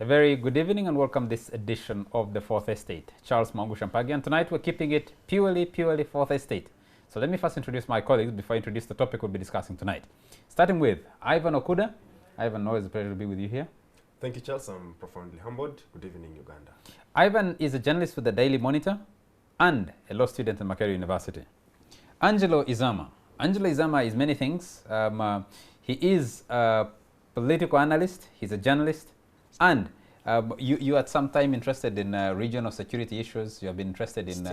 A very good evening and welcome this edition of the Fourth Estate. Charles Mangu Shampagi, and tonight we're keeping it purely Fourth Estate. So let me first introduce my colleagues before I introduce the topic we'll be discussing tonight. Starting with Ivan Okuda. Ivan, always a pleasure to be with you here. Thank you, Charles. I'm profoundly humbled. Good evening, Uganda. Ivan is a journalist with the Daily Monitor and a law student at Makerere University. Angelo Izama. Angelo Izama is many things. He is a political analyst, he's a journalist, and you at some time interested in regional security issues. You have been interested in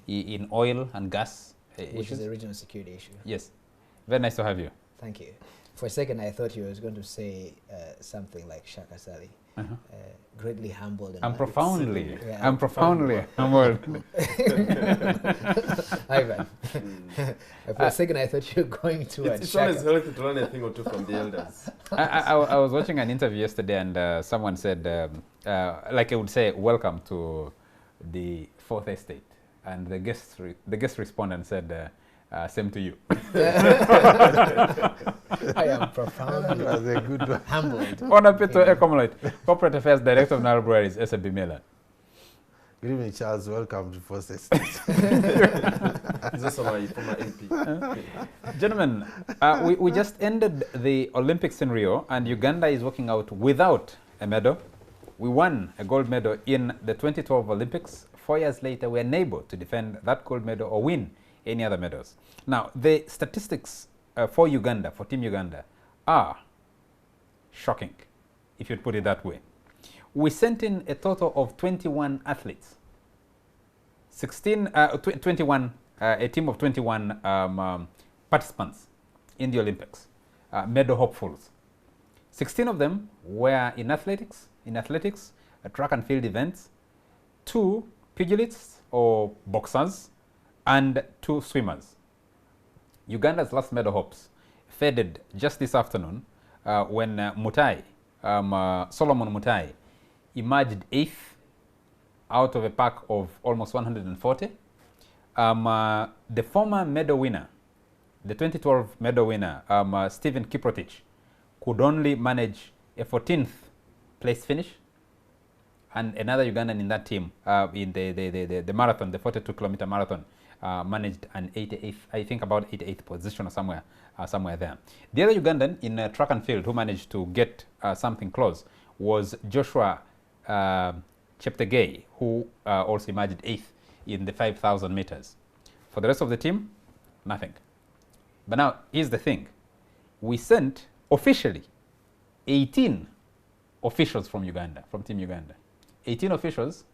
in oil and gas which issues. is a regional security issue. Yes. Very nice to have you. Thank you. For a second, I thought you was going to say something like Shaka Sali. Greatly humbled. And I'm profoundly humbled. Ivan. For a second, I thought you were going to. It's always healthy to learn a thing or two from the elders. I was watching an interview yesterday, and someone said, like I would say, "Welcome to the Fourth Estate," and the guest responded and said, "Same to you." I am profoundly humbled. Honor Peter Ekomolite, Corporate Affairs Director of Nile Breweries, SAB Milan. Good evening, Charles. Welcome to First Estate. He's also my former MP. Gentlemen, we just ended the Olympics in Rio, and Uganda is walking out without a medal. We won a gold medal in the 2012 Olympics. 4 years later, we are unable to defend that gold medal or win any other medals. Now, the statistics for Uganda, for Team Uganda, are shocking, if you'd put it that way. We sent in a total of 21 athletes. A team of 21 participants in the Olympics, medal hopefuls. 16 of them were in athletics, track and field events, 2 pugilists or boxers, and 2 swimmers. Uganda's last medal hopes faded just this afternoon when Solomon Mutai emerged 8th out of a pack of almost 140. The former medal winner, the 2012 medal winner, Stephen Kiprotich, could only manage a 14th place finish, and another Ugandan in that team in the marathon, the 42-kilometer marathon, managed an 88th, I think about 88th position or somewhere there. The other Ugandan in track and field who managed to get something close was Joshua Cheptegei, who also emerged 8th in the 5,000 meters. For the rest of the team, nothing. But now, here's the thing. We sent officially 18 officials from Uganda, from Team Uganda. 18 officials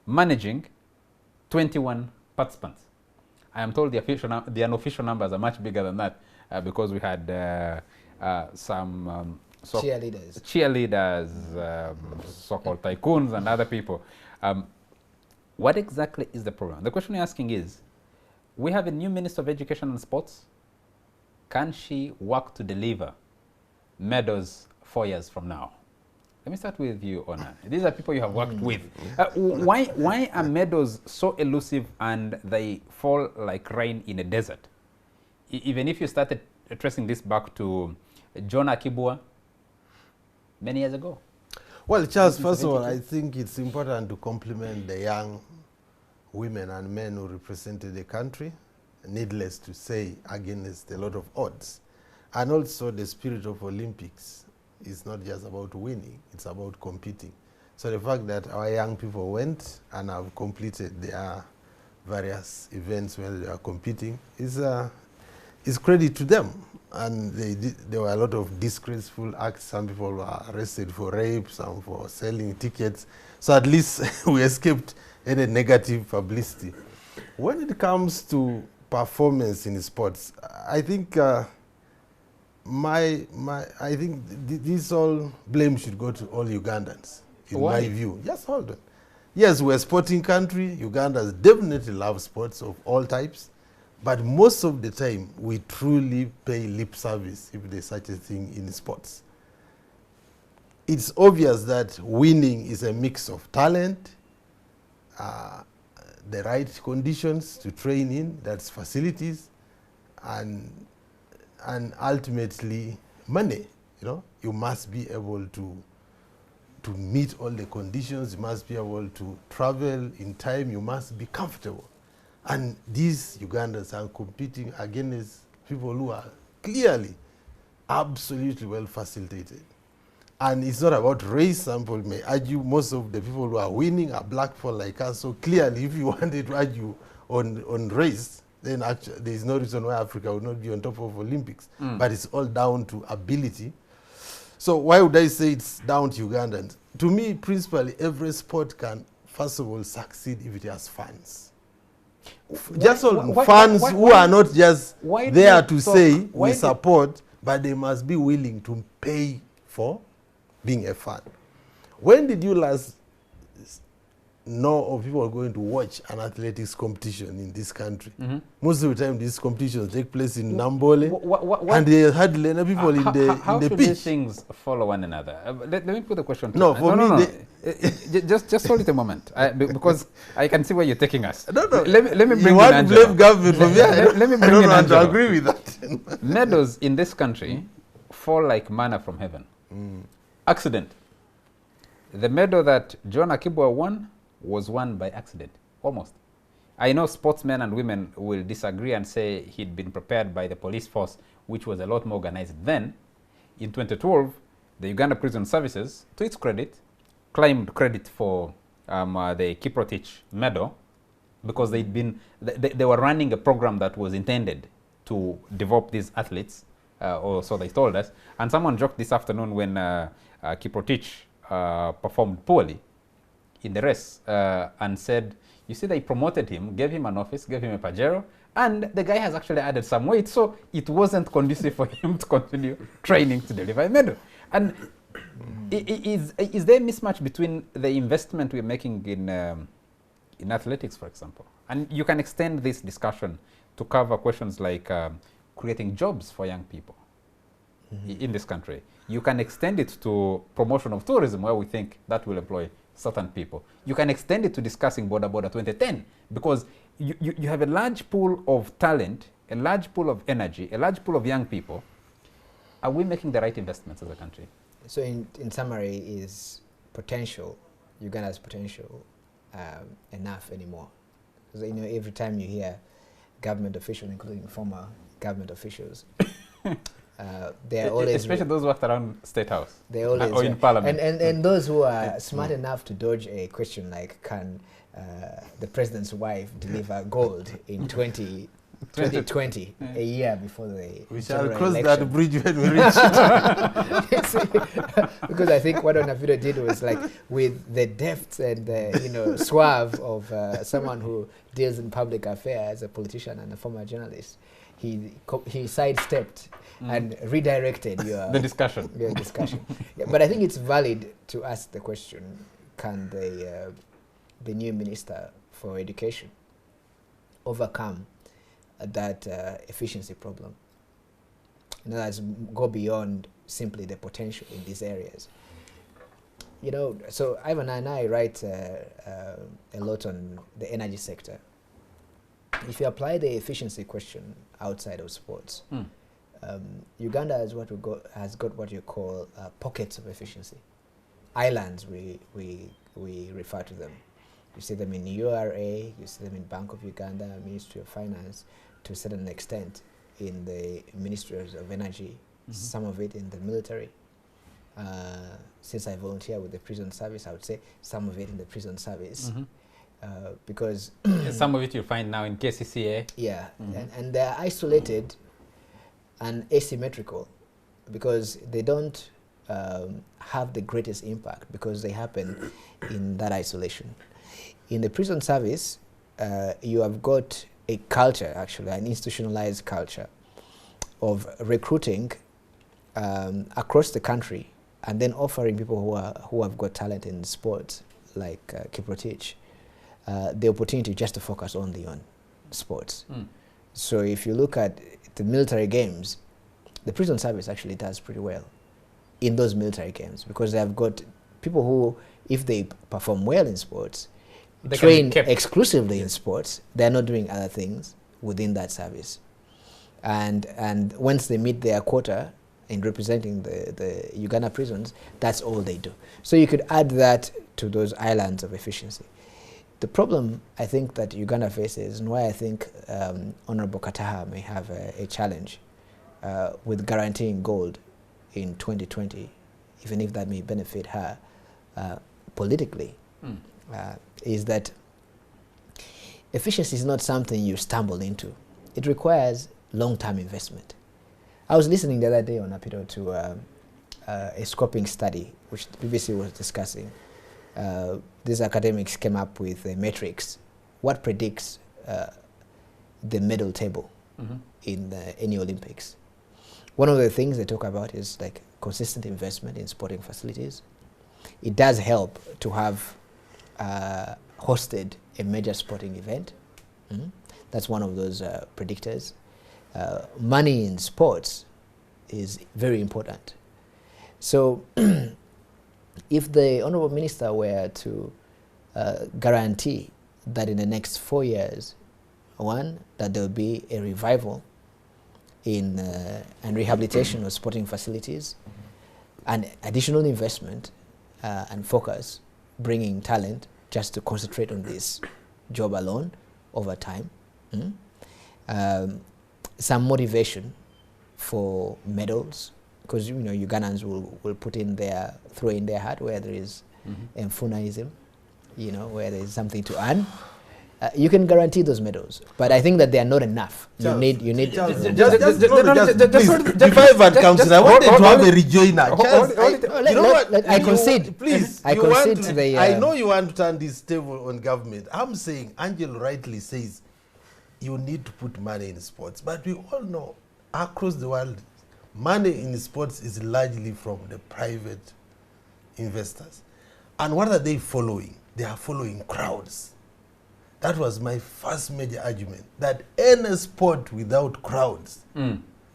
managing 21 participants. I am told the unofficial numbers are much bigger than that because we had some cheerleaders, so-called tycoons and other people. What exactly is the problem? The question you're asking is, we have a new Minister of Education and Sports. Can she work to deliver medals 4 years from now? Let me start with you, Ona. These are people you have worked with. Why are medals so elusive and they fall like rain in a desert? Even if you started tracing this back to John Akibua many years ago. Well, Charles, first of all, I think it's important to compliment the young women and men who represented the country, needless to say, against a lot of odds. And also the spirit of Olympics. It's not just about winning, it's about competing. So the fact that our young people went and have completed their various events where they are competing is credit to them. And there were a lot of disgraceful acts. Some people were arrested for rape, some for selling tickets. So at least we escaped any negative publicity. When it comes to performance in sports, I think I think this all blame should go to all Ugandans, in my view. Just hold on. Yes, we're a sporting country. Ugandans definitely love sports of all types. But most of the time, we truly pay lip service, if there's such a thing in sports. It's obvious that winning is a mix of talent, the right conditions to train in, that's facilities, and ultimately money. You know, you must be able to to meet all the conditions. You must be able to travel in time. You must be comfortable. And these Ugandans are competing against people who are clearly absolutely well facilitated. And it's not about race. Some people may argue most of the people who are winning are black people like us. So clearly, if you wanted to argue on race, then actually there is no reason why Africa would not be on top of Olympics. But it's all down to ability. So why would I say it's down to Ugandans? To me, principally, every sport can, first of all, succeed if it has fans. Just all fans who are not just there to say we support, but they must be willing to pay for being a fan. When did you last know of people going to watch an athletics competition in this country? Most of the time, these competitions take place in Nambole, and they hardly any people in the how in the should pitch. these things follow one another? Let me put the question to No, for me, just hold it a moment, because I can see where you're taking us. No. Let me bring you in want to Angelo. blame government for me? Let me I bring don't in want to Angelo. agree with that. Medals in this country fall like manna from heaven. Accident. The medal that John Akibwa won was won by accident, almost. I know sportsmen and women will disagree and say he'd been prepared by the police force, which was a lot more organized then. In 2012, the Uganda Prison Services, to its credit, claimed credit for the Kiprotich medal because they were running a program that was intended to develop these athletes, or so they told us. And someone joked this afternoon when Kiprotich performed poorly in the race and said, you see, they promoted him, gave him an office, gave him a Pajero, and the guy has actually added some weight, so it wasn't conducive for him to continue training to deliver a medal. And is there a mismatch between the investment we're making in athletics, for example? And you can extend this discussion to cover questions like creating jobs for young people in this country. You can extend it to promotion of tourism, where we think that will employ certain people. You can extend it to discussing Border 2010, because you have a large pool of talent, a large pool of energy, a large pool of young people. Are we making the right investments as a country? So in summary, is potential, Uganda's potential, enough anymore? Because every time you hear government officials, including former government officials, they are always, especially those who worked around State House, they always or in Parliament, and those who are smart enough to dodge a question like, can the president's wife deliver gold in 2020, a year before the We shall general cross election? that bridge when we reach it. Because I think what Onafido did was, like, with the depth and the suave of someone who deals in public affairs, a politician and a former journalist, he sidestepped and redirected the discussion. Your discussion. Yeah, but I think it's valid to ask the question: can the new minister for education overcome that efficiency problem? In other words, go beyond simply the potential in these areas. So Ivan and I write a lot on the energy sector. If you apply the efficiency question outside of sports, Uganda has got what you call pockets of efficiency. Islands, we refer to them. You see them in URA, you see them in Bank of Uganda, Ministry of Finance, to a certain extent in the Ministries of Energy, some of it in the military. Since I volunteer with the prison service, I would say some of it in the prison service. Because some of it you find now in KCCA. Yeah, and they're isolated and asymmetrical because they don't have the greatest impact because they happen in that isolation. In the prison service, you have got a culture, actually, an institutionalized culture of recruiting across the country and then offering people who have got talent in sports, like Kiprotich, the opportunity just to focus only on sports. So if you look at the military games, the prison service actually does pretty well in those military games because they have got people who, if they perform well in sports, they train exclusively in sports. They're not doing other things within that service. And once they meet their quota in representing the Uganda prisons, that's all they do. So you could add that to those islands of efficiency. The problem I think that Uganda faces, and why I think Honorable Kataha may have a challenge with guaranteeing gold in 2020, even if that may benefit her politically, is that efficiency is not something you stumble into. It requires long-term investment. I was listening the other day on Apito to a scoping study which the BBC was discussing. These academics came up with a matrix. What predicts the medal table in any Olympics? One of the things they talk about is like consistent investment in sporting facilities. It does help to have hosted a major sporting event. That's one of those predictors. Money in sports is very important. So if the Honourable Minister were to guarantee that in the next 4 years, one, that there will be a revival in and rehabilitation of sporting facilities, and additional investment and focus, bringing talent just to concentrate on this job alone over time. Some motivation for medals, because you know Ugandans will put in their, throw in their hat where there is Mfunaism, you know, where there is something to earn. You can guarantee those medals, but I think that they are not enough. You need. Please, before Ivan comes in, I wanted to have a rejoiner. You know what? I concede. Please, I concede to the. I know you want to turn this table on government. I'm saying, Angel rightly says, you need to put money in sports, but we all know across the world, money in sports is largely from the private investors. And what are they following? They are following crowds. That was my first major argument, that any sport without crowds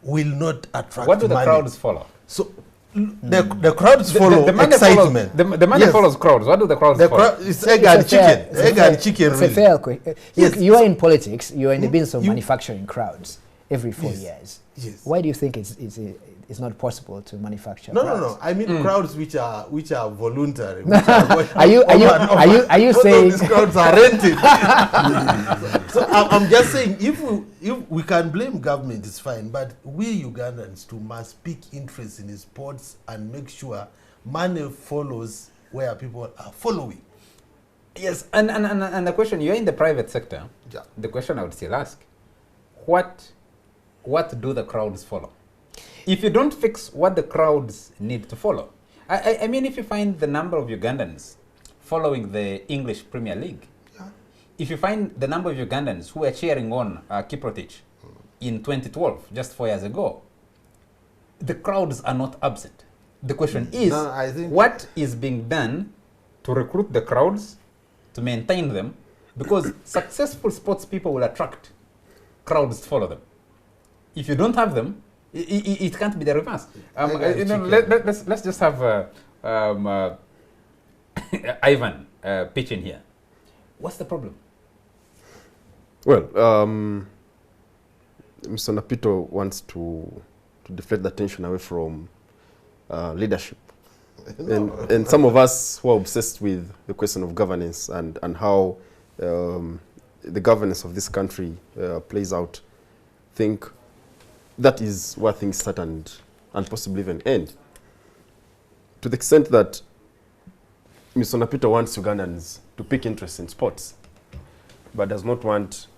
will not attract money. What do the crowds follow? So the crowds follow excitement. The money follows crowds. What do the crowds follow? It's egg and chicken. Egg and chicken, It's really. a fair question. Yes. You are in politics, you are in the business of manufacturing crowds every 4 years. Yes. Why do you think it's not possible to manufacture No, crowds? no. I mean crowds which are voluntary. Are you saying these crowds are rented? So I'm just saying, if we can blame government, it's fine. But we Ugandans too must pick interest in the sports and make sure money follows where people are following. Yes, and the question, you're in the private sector. Yeah. The question I would still ask, what do the crowds follow? If you don't fix what the crowds need to follow, I mean, if you find the number of Ugandans following the English Premier League, if you find the number of Ugandans who were cheering on Kiprotich in 2012, just 4 years ago, the crowds are not absent. The question is, I think what is being done to recruit the crowds, to maintain them, because successful sports people will attract crowds to follow them. If you don't have them, it can't be the reverse. Let's just have Ivan pitch in here. What's the problem? Well, Mr. Napito wants to deflect the attention away from leadership. And some of us who are obsessed with the question of governance and how the governance of this country plays out, think that is where things start and possibly even end. To the extent that Mr. Napito wants Ugandans to pick interest in sports, but does not want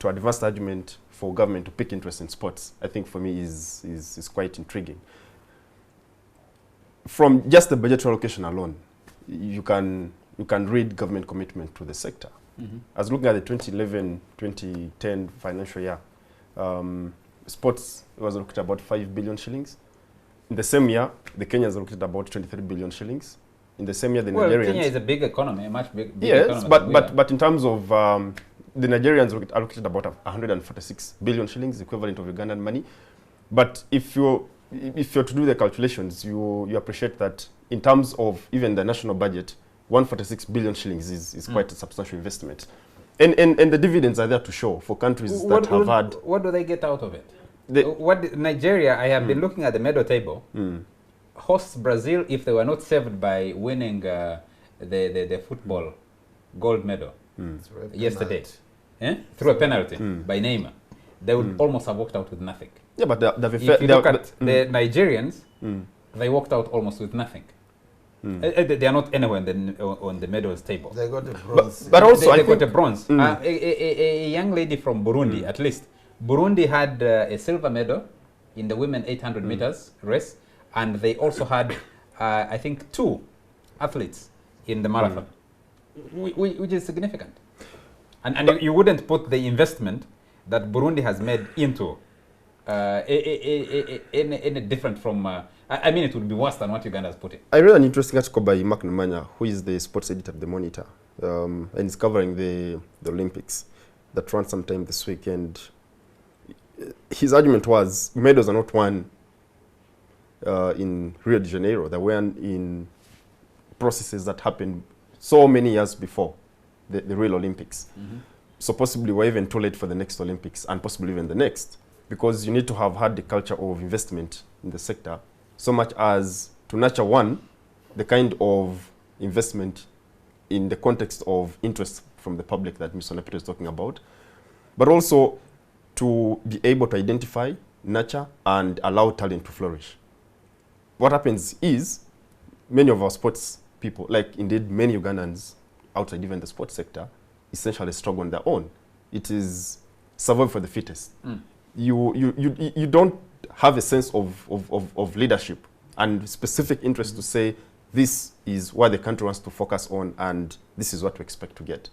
to advance the argument for government to pick interest in sports, I think for me is quite intriguing. From just the budgetary allocation alone, you can read government commitment to the sector. I was looking at the 2011-2010 financial year. Sports was allocated about 5 billion shillings. In the same year, the Kenyans allocated about 23 billion shillings. In the same year, the Nigerians... Kenya is a big economy, a much big yes, economy. but in terms of the Nigerians allocated about 146 billion shillings, equivalent of Ugandan money. But if you're to do the calculations, you appreciate that in terms of even the national budget, 146 billion shillings is quite a substantial investment. And the dividends are there to show for countries that have had... What do they get out of it? Nigeria, I have been looking at the medal table. Hosts Brazil if they were not saved by winning the football gold medal yesterday. Through a penalty by Neymar. They would almost have walked out with nothing. Yeah, but if you look at the Nigerians, they walked out almost with nothing. They are not anywhere on the medals table. They got a bronze. But also, they got a bronze. A young lady from Burundi, at least. Burundi had a silver medal in the women 800 meters race, and they also had, I think, 2 athletes in the marathon, which is significant. And you wouldn't put the investment that Burundi has made into any different from, I mean, it would be worse than what Uganda has put in. I read an interesting article by Mark Nemanya, who is the sports editor at The Monitor, and is covering the Olympics that ran sometime this week. And his argument was medals are not won in Rio de Janeiro. They were in processes that happened so many years before the real Olympics. So possibly we're even too late for the next Olympics, and possibly even the next, because you need to have had the culture of investment in the sector, so much as to nurture the kind of investment in the context of interest from the public that Mr. Nepito is talking about, but also to be able to identify, nurture, and allow talent to flourish. What happens is, many of our sports people, like indeed many Ugandans outside even the sports sector, essentially struggle on their own. It is survival for the fittest. You don't have a sense of leadership and specific interest to say, this is what the country wants to focus on, and this is what we expect to get.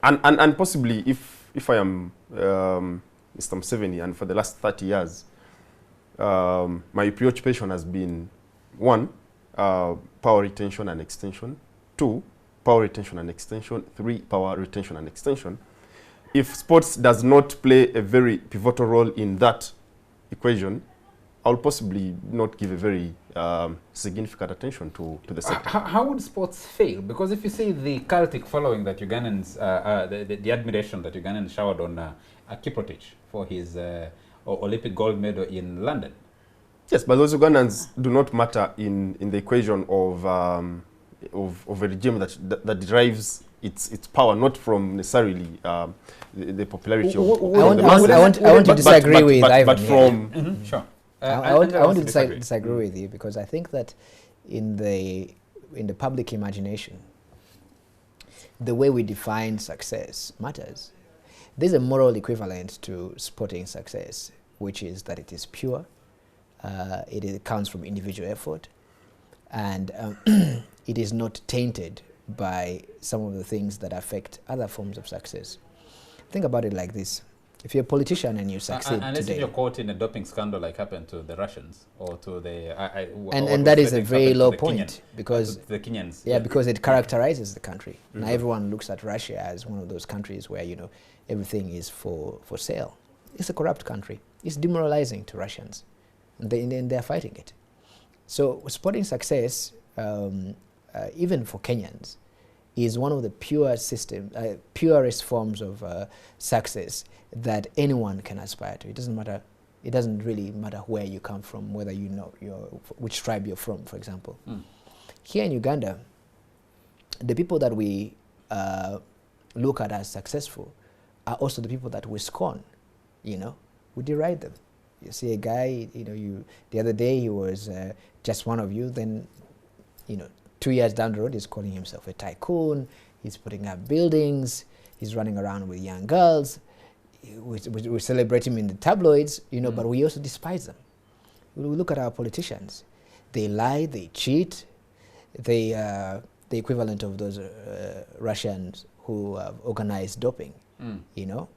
And possibly, if I am Mr. Museveni, and for the last 30 years, my preoccupation has been, 1, power retention and extension, 2, power retention and extension, 3, power retention and extension. If sports does not play a very pivotal role in that equation, I'll possibly not give a very significant attention to the sector. How would sports fail? Because if you see the cultic following that Ugandans, the admiration that Ugandans showered on Kiprotich for his Olympic gold medal in London. Yes, but those Ugandans do not matter in the equation of a regime that derives its power not from necessarily the popularity of the masses. I want to disagree with Ivan. But from sure. I want to disagree with you, because I think that in the public imagination, the way we define success matters. There's a moral equivalent to sporting success, which is that it is pure, it comes from individual effort, and it is not tainted by some of the things that affect other forms of success. Think about it like this. If you're a politician and you succeed unless today, you're caught in a doping scandal like happened to the Russians or to the... and that is a very low point, because the Kenyans. Yeah, because it characterizes the country. Now everyone looks at Russia as one of those countries where, you know, everything is for sale. It's a corrupt country. It's demoralizing to Russians, and they're fighting it. So sporting success, even for Kenyans, is one of the purest forms of success that anyone can aspire to. It doesn't matter. It doesn't really matter where you come from, whether you know which tribe you're from, for example. Here in Uganda, the people that we look at as successful are also the people that we scorn. You know, we deride them. You see a guy, you know, the other day he was just one of you. Then, you know, 2 years down the road, he's calling himself a tycoon. He's putting up buildings. He's running around with young girls. We celebrate him in the tabloids, you know, but we also despise them. We look at our politicians. They lie, they cheat. They the equivalent of those Russians who have organized doping, you know.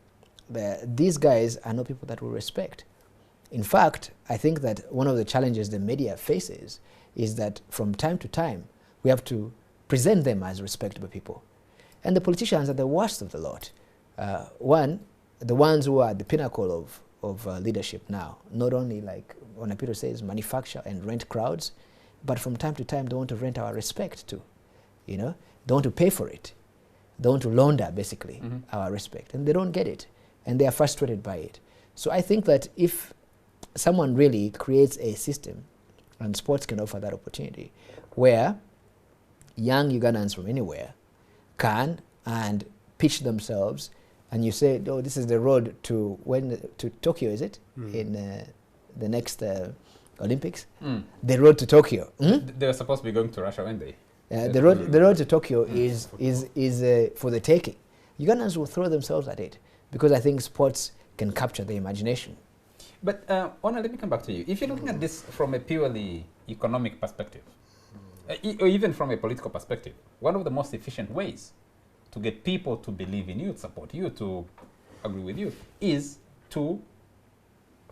These guys are not people that we respect. In fact, I think that one of the challenges the media faces is that from time to time, we have to present them as respectable people. And the politicians are the worst of the lot. The ones who are at the pinnacle of leadership now, not only, like Onapiro says, manufacture and rent crowds, but from time to time they want to rent our respect too. You know, they want to pay for it. They want to launder, basically, our respect. And they don't get it. And they are frustrated by it. So I think that if someone really creates a system, and sports can offer that opportunity, where young Ugandans from anywhere can and pitch themselves, and you say, oh, this is the road to to Tokyo, is it? In the next Olympics? The road to Tokyo. They were supposed to be going to Russia, weren't they? The road to Tokyo is for the taking. Ugandans will throw themselves at it because I think sports can capture the imagination. But Ona, let me come back to you. If you're looking at this from a purely economic perspective, or even from a political perspective, one of the most efficient ways to get people to believe in you, to support you, to agree with you, is to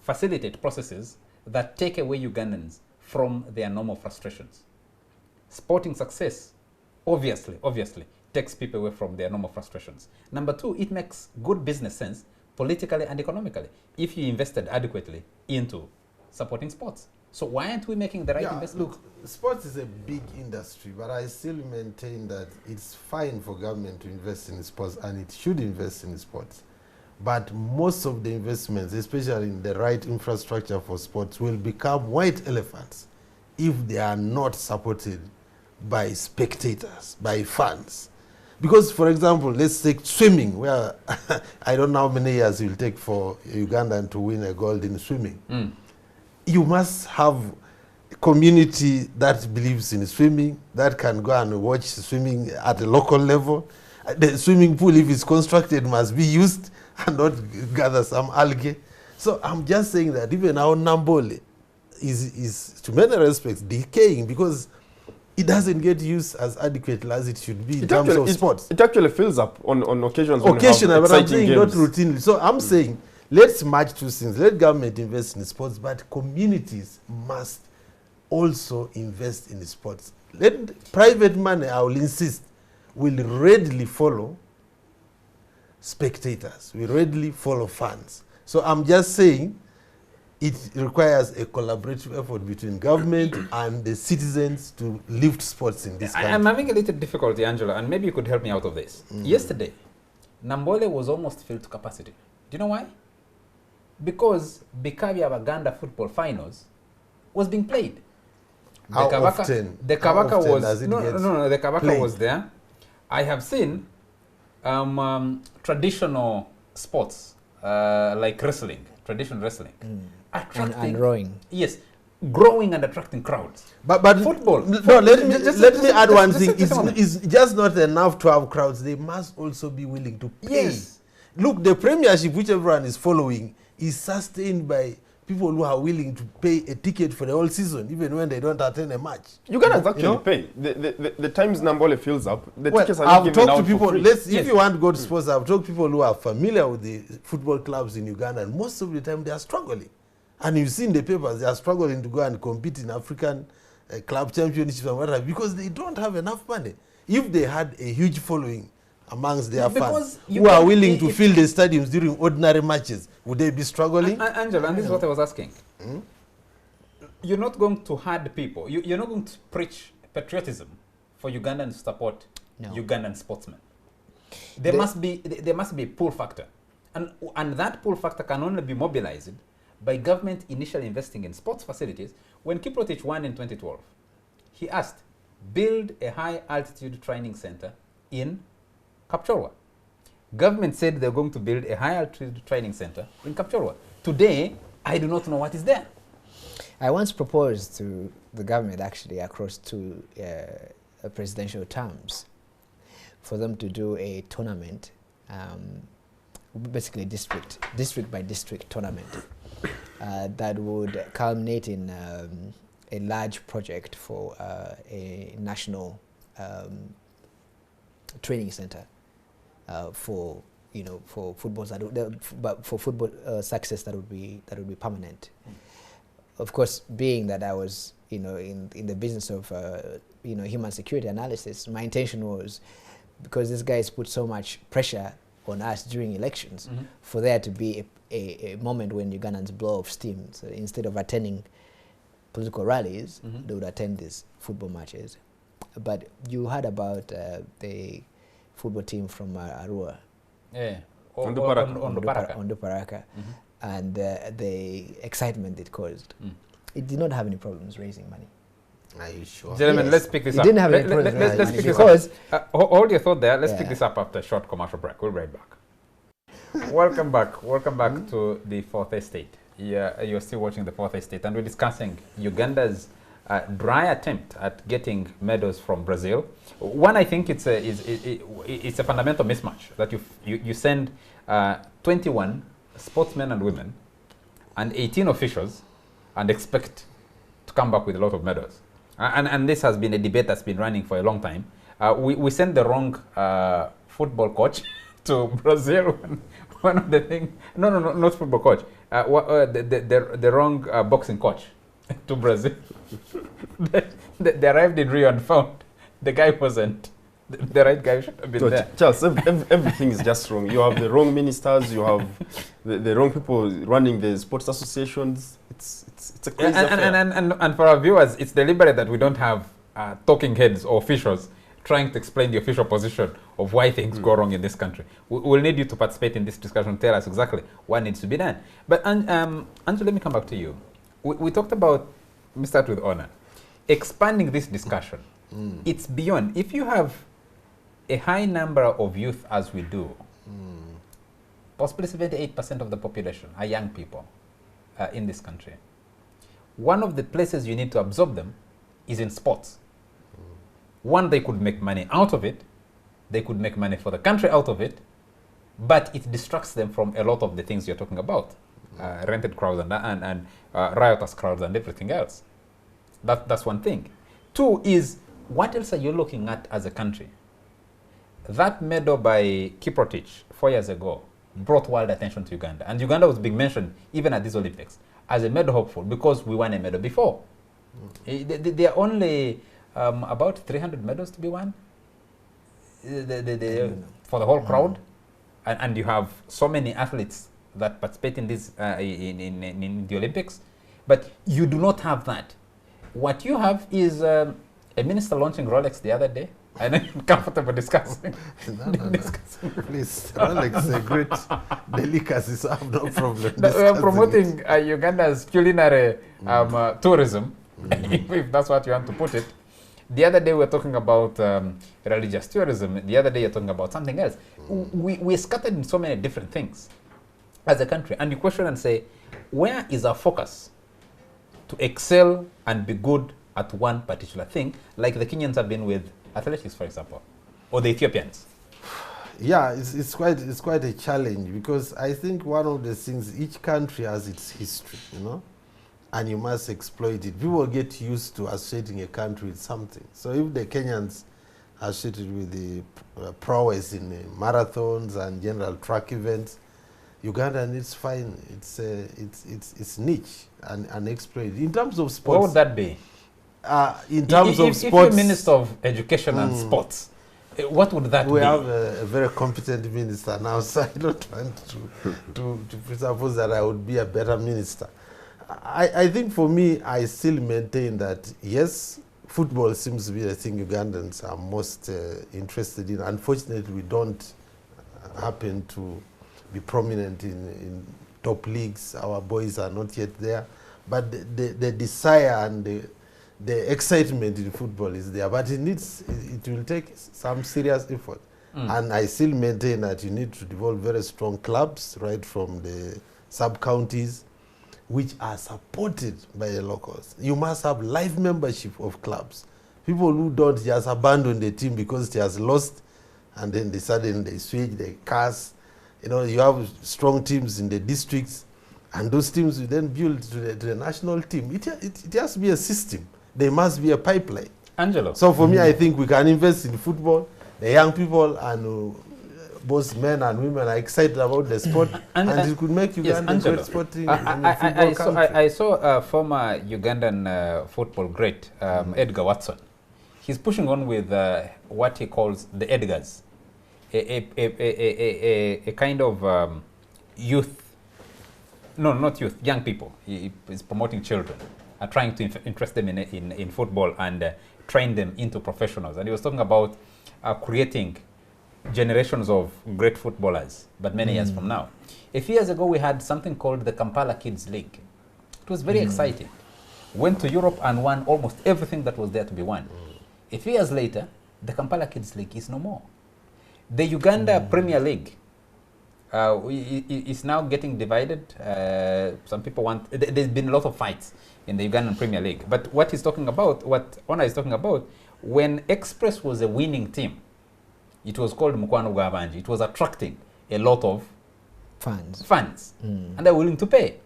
facilitate processes that take away Ugandans from their normal frustrations. Sporting success, obviously, takes people away from their normal frustrations. Number two, it makes good business sense politically and economically if you invested adequately into supporting sports. So why aren't we making the right investment? Look, sports is a big industry, but I still maintain that it's fine for government to invest in sports, and it should invest in sports. But most of the investments, especially in the right infrastructure for sports, will become white elephants if they are not supported by spectators, by fans. Because, for example, let's take swimming, where I don't know how many years it will take for Ugandan to win a gold in swimming. You must have a community that believes in swimming, that can go and watch swimming at a local level. The swimming pool, if it's constructed, must be used and not gather some algae. So I'm just saying that even our Nambole is to many respects decaying because it doesn't get used as adequately as it should be in terms of sports. It actually fills up on occasions. Occasionally, but I'm saying not routinely. So I'm saying, let's match two things. Let government invest in sports, but communities must also invest in sports. Let private money, I will insist, will readily follow spectators, will readily follow fans. So I'm just saying it requires a collaborative effort between government and the citizens to lift sports in this country. I'm having a little difficulty, Angela, and maybe you could help me out of this. Yesterday, Nambole was almost filled to capacity. Do you know why? Because Bikabya Uganda football finals was being played. How often? The Kabaka was no. The Kabaka was there. I have seen traditional sports like wrestling, traditional wrestling, attracting and rowing. Yes, growing and attracting crowds. But football. No, let me add one thing. It's just not enough to have crowds. They must also be willing to pay. Yes. Look, the Premiership, which everyone is following, is sustained by people who are willing to pay a ticket for the whole season, even when they don't attend a match. Ugandans actually pay. The times Nambole fills up, the tickets are I've given talked out to people. for free. If you want to go to sports, I've talked to people who are familiar with the football clubs in Uganda, and most of the time they are struggling. And you've seen the papers, they are struggling to go and compete in African club championships and whatever because they don't have enough money. If they had a huge following amongst their fans who are willing to fill the stadiums during ordinary matches, would they be struggling? Angela, and this is what I was asking. You're not going to hard people. You're not going to preach patriotism for Ugandans to support Ugandan sportsmen. There must be a pull factor. And that pull factor can only be mobilized by government initially investing in sports facilities. When Kiprotich won in 2012, he asked, build a high-altitude training center in Kapchorwa. Government said they're going to build a high-altitude training center in Kapchorwa. Today, I do not know what is there. I once proposed to the government, actually, across two presidential terms, for them to do a tournament, basically district by district tournament, that would culminate in a large project for a national training center for football success that would be permanent. Of course, being that I was in the business of human security analysis, my intention was, because these guys put so much pressure on us during elections, for there to be a moment when Ugandans blow off steam. So instead of attending political rallies, they would attend these football matches. But you heard about the football team from Arua. Yeah. Onduparaka. Onduparaka. and the excitement it caused. It did not have any problems raising money. Are you sure? Gentlemen, Yes. let's pick this It up. didn't have any problems Let's raising pick money this because up. Hold your thought there. Let's pick Yeah. this up after a short commercial break. We'll be right back. Welcome back. Welcome back to the Fourth Estate. Yeah, you're still watching the Fourth Estate, and we're discussing Uganda's dry attempt at getting medals from Brazil. One, I think it's a fundamental mismatch that you send 21 sportsmen and women and 18 officials and expect to come back with a lot of medals. And this has been a debate that's been running for a long time. We sent the wrong football coach to Brazil. One of the things, no, not football coach. The wrong boxing coach to Brazil. They arrived in Rio and found the guy wasn't the right guy. Should have been So, there. Charles, everything is just wrong. You have the wrong ministers. You have the wrong people running the sports associations. It's a crazy affair. And for our viewers, it's deliberate that we don't have talking heads or officials trying to explain the official position of why things go wrong in this country. We'll need you to participate in this discussion, tell us exactly what needs to be done. But Andrew, let me come back to you. We talked about, let me start with honor, expanding this discussion. It's beyond. If you have a high number of youth as we do, possibly 78% of the population are young people in this country. One of the places you need to absorb them is in sports. One, they could make money out of it. They could make money for the country out of it. But it distracts them from a lot of the things you're talking about. Rented crowds and riotous crowds and everything else. That's one thing. Two is, what else are you looking at as a country? That medal by Kiprotich 4 years ago brought world attention to Uganda. And Uganda was being mentioned, even at these Olympics, as a medal hopeful because we won a medal before. There are only about 300 medals to be won for the whole crowd. And you have so many athletes that participate in this in the Olympics. But you do not have that. What you have is a minister launching Rolex the other day. And I'm comfortable discussing. No. Please, Rolex is a great delicacy, so I have no problem. We're promoting Uganda's culinary tourism, if that's what you want to put it. The other day we were talking about religious tourism. The other day you're talking about something else. We're scattered in so many different things as a country. And you question and say, where is our focus to excel and be good at one particular thing, like the Kenyans have been with athletics, for example, or the Ethiopians? Yeah, it's quite a challenge because I think one of the things, each country has its history, you know, and you must exploit it. People get used to associating a country with something. So if the Kenyans are associated with the prowess in marathons and general track events, Uganda needs to find its niche and exploit it. In terms of sports, What would that be? In terms of sports, if you're Minister of Education and Sports, what would that be? we have a very competent minister now, so I don't want to presuppose that I would be a better minister. I think for me, I still maintain that, yes, football seems to be the thing Ugandans are most interested in. Unfortunately, we don't happen to be prominent in top leagues. Our boys are not yet there. But the desire and the excitement in football is there. But it will take some serious effort. And I still maintain that you need to develop very strong clubs, right from the sub-counties, which are supported by the locals. You must have live membership of clubs. People who don't just abandon the team because it has lost, and then they switch, they cast. You know, you have strong teams in the districts, and those teams will then build to the national team. It has to be a system. There must be a pipeline. Angelo. So for me, I think we can invest in football. The young people and both men and women are excited about the sport, and it could make Uganda a great sporting football country. I saw a former Ugandan football great, Edgar Watson. He's pushing on with what he calls the Edgars, a kind of youth, no, not youth, young people. He is promoting children, trying to interest them in football and train them into professionals. And he was talking about creating generations of great footballers, but many years from now. A few years ago, we had something called the Kampala Kids League. It was very exciting. Went to Europe and won almost everything that was there to be won. A few years later, the Kampala Kids League is no more. The Uganda Premier League is now getting divided. Some people want, there's been a lot of fights in the Ugandan Premier League. But what he's talking about, what Ona is talking about, when Express was a winning team, it was called Mukwano Gwabanji. It was attracting a lot of fans. And they're willing to pay.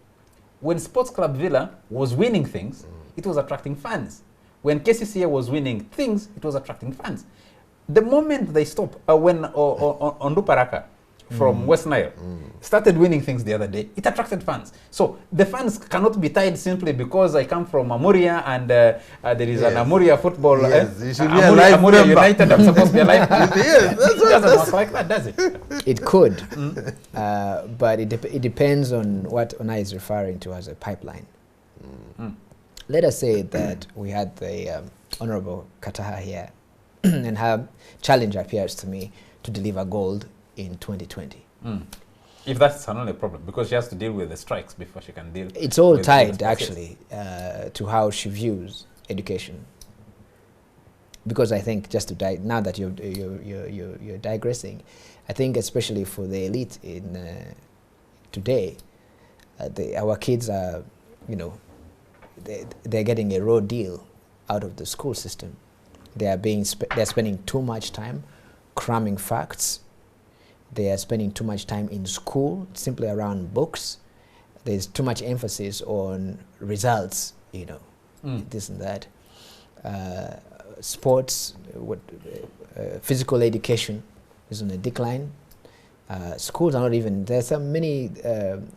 When Sports Club Villa was winning things, it was attracting fans. When KCCA was winning things, it was attracting fans. The moment they stopped, when Onduparaka from West Nile started winning things the other day, it attracted fans. So the fans cannot be tied simply because I come from Amuria and there is an Amuria football. Yes, you should be a live Amuria member. United, I'm supposed to be a live member. Yes, It doesn't work like that, does it? It could, but it depends on what Ona is referring to as a pipeline. Let us say that we had the Honorable Kataha here, and her challenge appears to me to deliver gold in 2020. If that's her only problem, because she has to deal with the strikes before she can deal. It's all with tied, the actually, to how she views education. Because I think, just to now that you're digressing, I think especially for the elite in today, our kids are, they're getting a raw deal out of the school system. They're spending too much time cramming facts. They are spending too much time in school, simply around books. There's too much emphasis on results, this and that. Sports, physical education is on a decline. Schools are not even, there's so many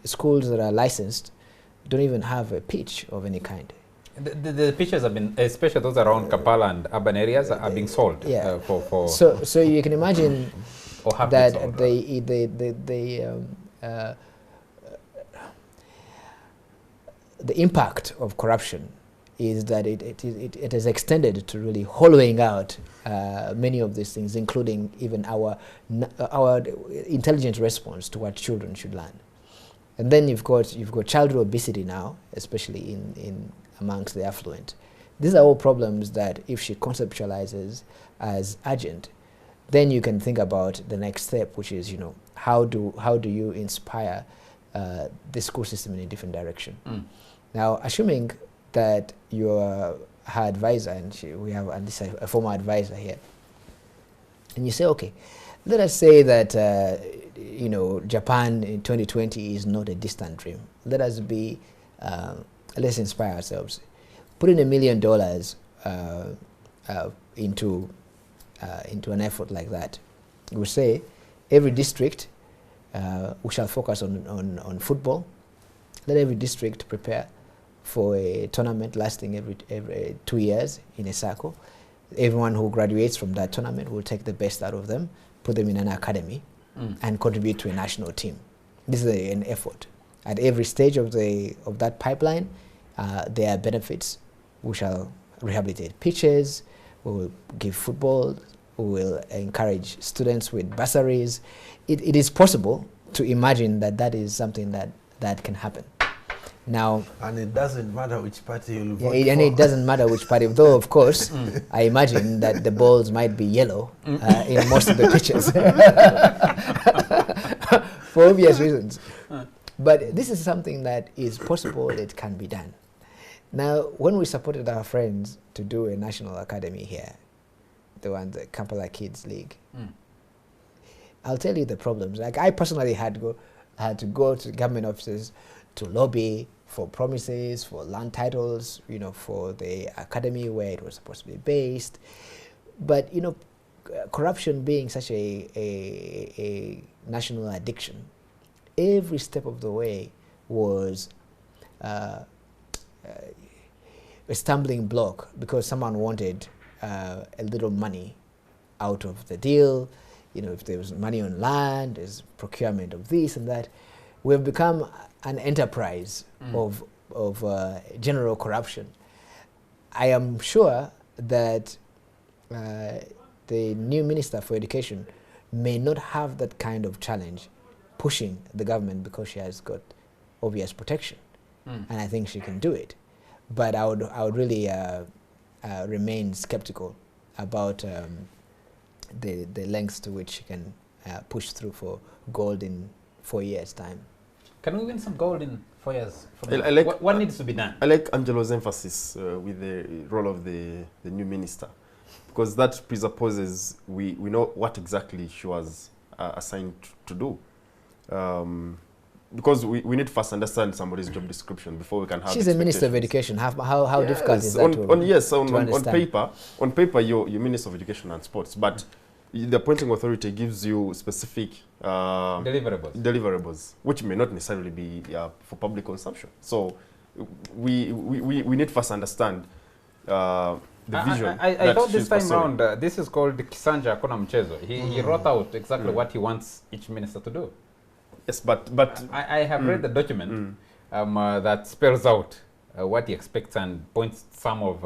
schools that are licensed, don't even have a pitch of any kind. The pitches have been, especially those around Kampala and urban areas, are being sold. For so you can imagine that the impact of corruption is that it has extended to really hollowing out many of these things, including even our intelligent response to what children should learn. And then you've got childhood obesity now, especially in amongst the affluent. These are all problems that, if she conceptualizes as urgent, then you can think about the next step, which is, how do you inspire the school system in a different direction? Now, assuming that you're her advisor, and we have at least a former advisor here, and you say, okay, let us say that Japan in 2020 is not a distant dream. Let us be, let's inspire ourselves. Put in $1 million into an effort like that. We say every district, we shall focus on football. Let every district prepare for a tournament lasting every 2 years in a circle. Everyone who graduates from that tournament will take the best out of them, put them in an academy, and contribute to a national team. This is an effort. At every stage of that pipeline, there are benefits. We shall rehabilitate pitches, we will give football, we will encourage students with bursaries. It is possible to imagine that is something that can happen. Now, and it doesn't matter which party you'll vote for. And it doesn't matter which party, though, of course, I imagine that the balls might be yellow in most of the pitches for obvious reasons. But this is something that is possible, it can be done. Now, when we supported our friends to do a national academy here, the Kampala Kids League, I'll tell you the problems. Like, I personally had to go to government offices to lobby for promises, for land titles, for the academy where it was supposed to be based. But, corruption being such a national addiction, every step of the way was a stumbling block because someone wanted a little money out of the deal. If there was money on land, there's procurement of this and that. We've become an enterprise of general corruption. I am sure that the new Minister for Education may not have that kind of challenge pushing the government because she has got obvious protection. And I think she can do it. But I would really remain skeptical about the lengths to which she can push through for gold in 4 years' time. Can we win some gold in 4 years? I like, what needs to be done? I like Angelo's emphasis with the role of the new minister, because that presupposes we know what exactly she was assigned to do. Because we need to first understand somebody's job description before we can have. She's a minister of education. How difficult is that on paper, you're minister of education and sports, but the appointing authority gives you specific deliverables, which may not necessarily be for public consumption. So we need to first understand the vision. I thought this time around, this is called Kisanja Akona Mchezo. He wrote out exactly what he wants each minister to do. Yes, but I have read the document that spells out what he expects and points some of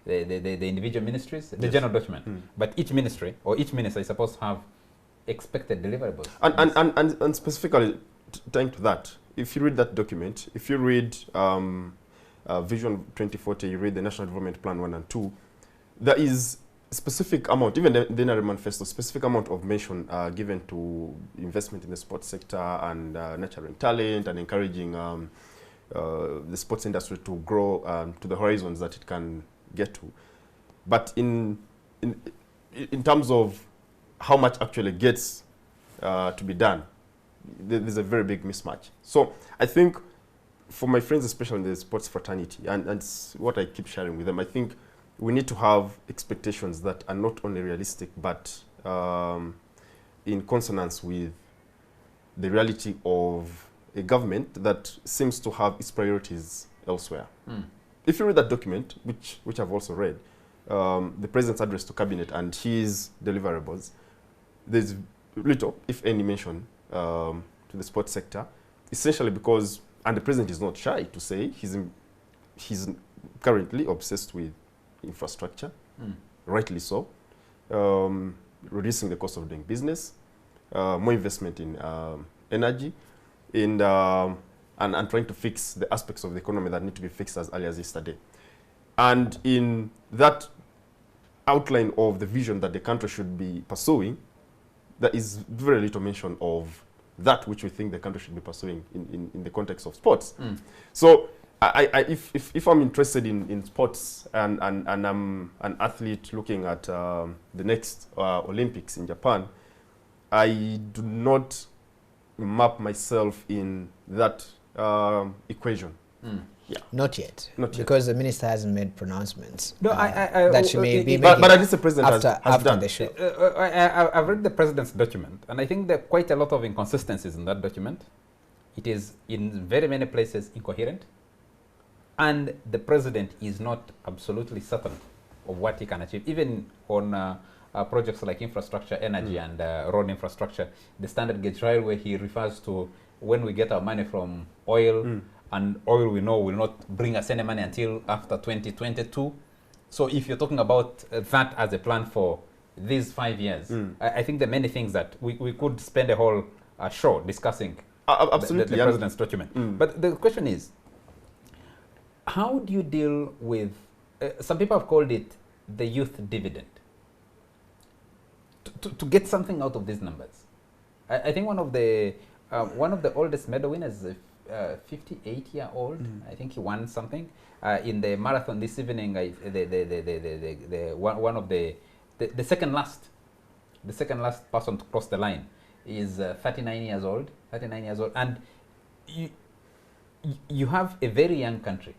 the individual ministries, the general document. But each ministry or each minister is supposed to have expected deliverables. And specifically tying to that, if you read that document, if you read Vision 2040, you read the National Development Plan 1 and 2, there is specific amount, even the NRM manifesto, specific amount of mention given to investment in the sports sector and nurturing talent and encouraging the sports industry to grow to the horizons that it can get to. But in terms of how much actually gets to be done, there's a very big mismatch. So I think for my friends, especially in the sports fraternity, and it's what I keep sharing with them, I think we need to have expectations that are not only realistic, but in consonance with the reality of a government that seems to have its priorities elsewhere. If you read that document, which I've also read, the President's address to Cabinet and his deliverables, there's little, if any, mention to the sports sector, essentially because, and the President is not shy to say, he's currently obsessed with infrastructure, rightly so, reducing the cost of doing business, more investment in energy, and trying to fix the aspects of the economy that need to be fixed as early as yesterday. And in that outline of the vision that the country should be pursuing, there is very little mention of that which we think the country should be pursuing in the context of sports. So if I'm interested in sports and I'm an athlete looking at the next Olympics in Japan, I do not map myself in that equation. Yeah. Not yet. Because the minister hasn't made pronouncements. No, that she may be making but at least the president has done. The show. I've read the president's document, and I think there are quite a lot of inconsistencies in that document. It is in very many places incoherent, and the president is not absolutely certain of what he can achieve. Even on projects like infrastructure, energy, and road infrastructure, the standard gauge railway, he refers to when we get our money from oil, and oil we know will not bring us any money until after 2022. So if you're talking about that as a plan for these 5 years, I think there are many things that we could spend a whole show discussing absolutely the president's document. But the question is, how do you deal with, some people have called it the youth dividend, to get something out of these numbers? I think one of the oldest medal winners is 58-year-old. I think he won something in the marathon this evening. The second last person to cross the line is 39 years old. And you have a very young country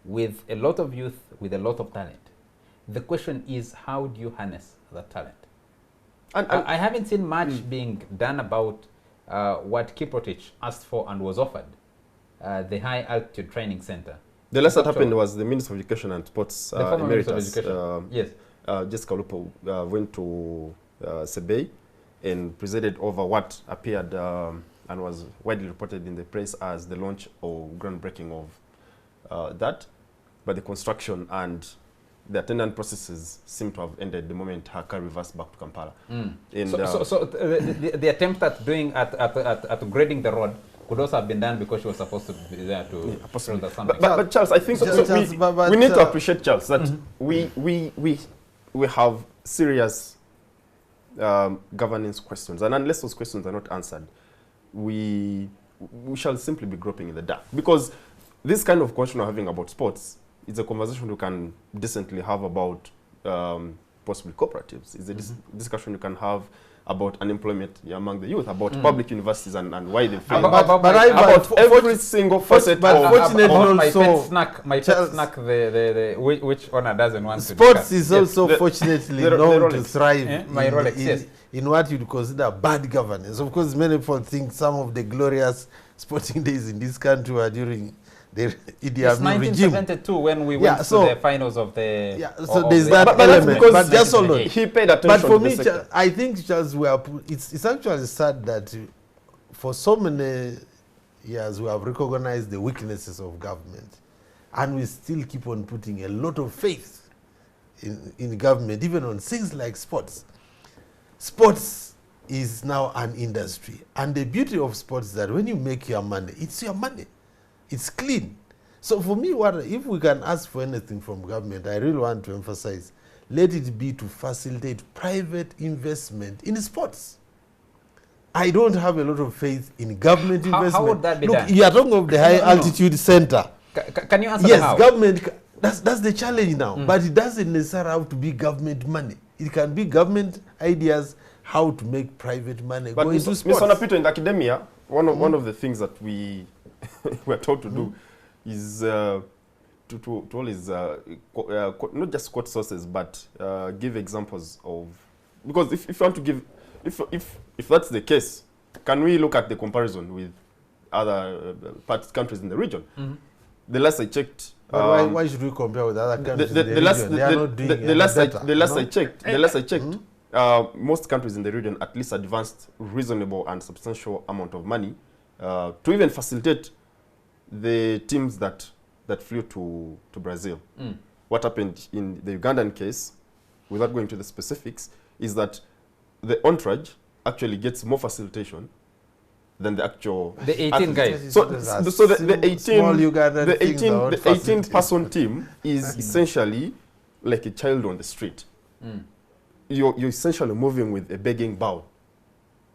with a lot of youth, with a lot of talent. The question is, how do you harness that talent? And I haven't seen much being done about what Kiprotich asked for and was offered, the High Altitude Training Center. The last that happened was the Minister of Education and Sports Emeritus. Yes. Jessica Lupo went to Sebei and presided over what appeared and was widely reported in the press as the launch or groundbreaking of that. But the construction and the attendance processes seem to have ended the moment her car reversed back to Kampala. And, So the attempt at grading the road could also have been done because she was supposed to be there to possibly. the something. But Charles, I think we need to appreciate, Charles, that we have serious governance questions, and unless those questions are not answered, we shall simply be groping in the dark. Because this kind of question we're having about sports is a conversation we can decently have about possibly cooperatives. It's a discussion you can have about unemployment among the youth, about public universities and why they fail. About every single facet of my pet snack, which owner doesn't want to sports discuss. is also fortunately known to thrive My Rolex, yes. in what you'd consider bad governance. Of course, many people think some of the glorious sporting days in this country were during the Idi Amin regime. 1972 when we went to the finals of the... Yeah, so there's that element. But just hold on. He paid attention. But for me, I think just it's actually sad that for so many years we have recognized the weaknesses of government, and we still keep on putting a lot of faith in government, even on things like sports. Sports is now an industry, and the beauty of sports is that when you make your money, it's your money. It's clean. So for me, if we can ask for anything from government, I really want to emphasize, let it be to facilitate private investment in sports. I don't have a lot of faith in government investment. How would that be done? You are talking of the high altitude center. Can you answer yes, how? Government, that's the challenge now. But it doesn't necessarily have to be government money. It can be government ideas how to make private money go into sports. Mr. Napito, in academia, one of the things that we we're taught to do is to always not just quote sources, but give examples of, because if you want to give, if that's the case, can we look at the comparison with other countries in the region? The last I checked, why should we compare with other countries in the region? The last I checked, most countries in the region at least advanced reasonable and substantial amount of money to even facilitate the teams that flew to Brazil. What happened in the Ugandan case, without going to the specifics, is that the entourage actually gets more facilitation than the actual... The 18 guys. So the 18 person team is essentially like a child on the street. You're essentially moving with a begging bowl,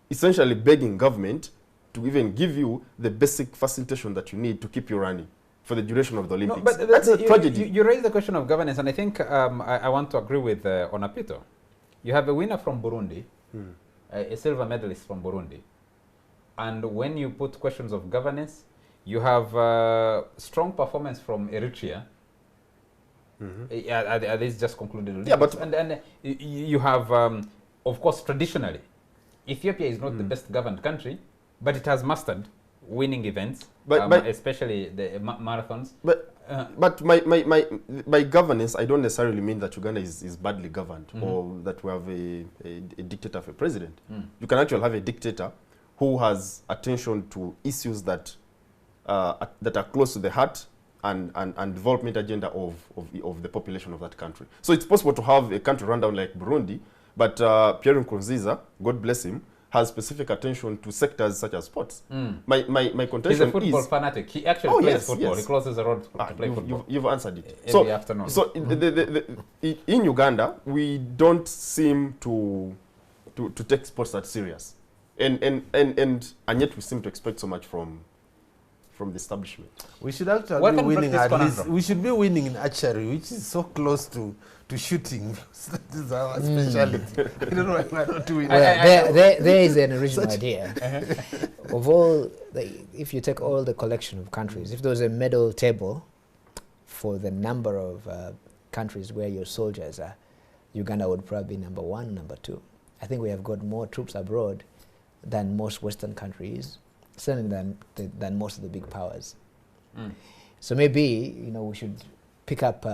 essentially begging government to even give you the basic facilitation that you need to keep you running for the duration of the Olympics. No, but that's a tragedy. You raise the question of governance, and I think I want to agree with Onapito. You have a winner from Burundi, a silver medalist from Burundi. And when you put questions of governance, you have strong performance from Eritrea. This just concluded Olympics. Yeah, but and you have, of course, traditionally, Ethiopia is not the best governed country, but it has mastered winning events, especially the marathons. But by governance, I don't necessarily mean that Uganda is badly governed or that we have a dictator for president. You can actually have a dictator who has attention to issues that are close to the heart and development agenda of the population of that country. So it's possible to have a country run down like Burundi, but Pierre Nkurunziza, God bless him, has specific attention to sectors such as sports. My contention is... He's a football fanatic. He actually plays football. Yes. He crosses the road to play football. You've answered it. Every afternoon. So in Uganda, we don't seem to take sports that serious. And yet we seem to expect so much from the establishment. We should actually be winning at least. We should be winning in archery, which is so close to shooting. That is our specialty. I don't know why we're not doing that. There is an original idea. Of all, if you take all the collection of countries, if there was a medal table for the number of countries where your soldiers are, Uganda would probably be number 1, number 2. I think we have got more troops abroad than most Western countries, certainly than most of the big powers. So maybe we should pick up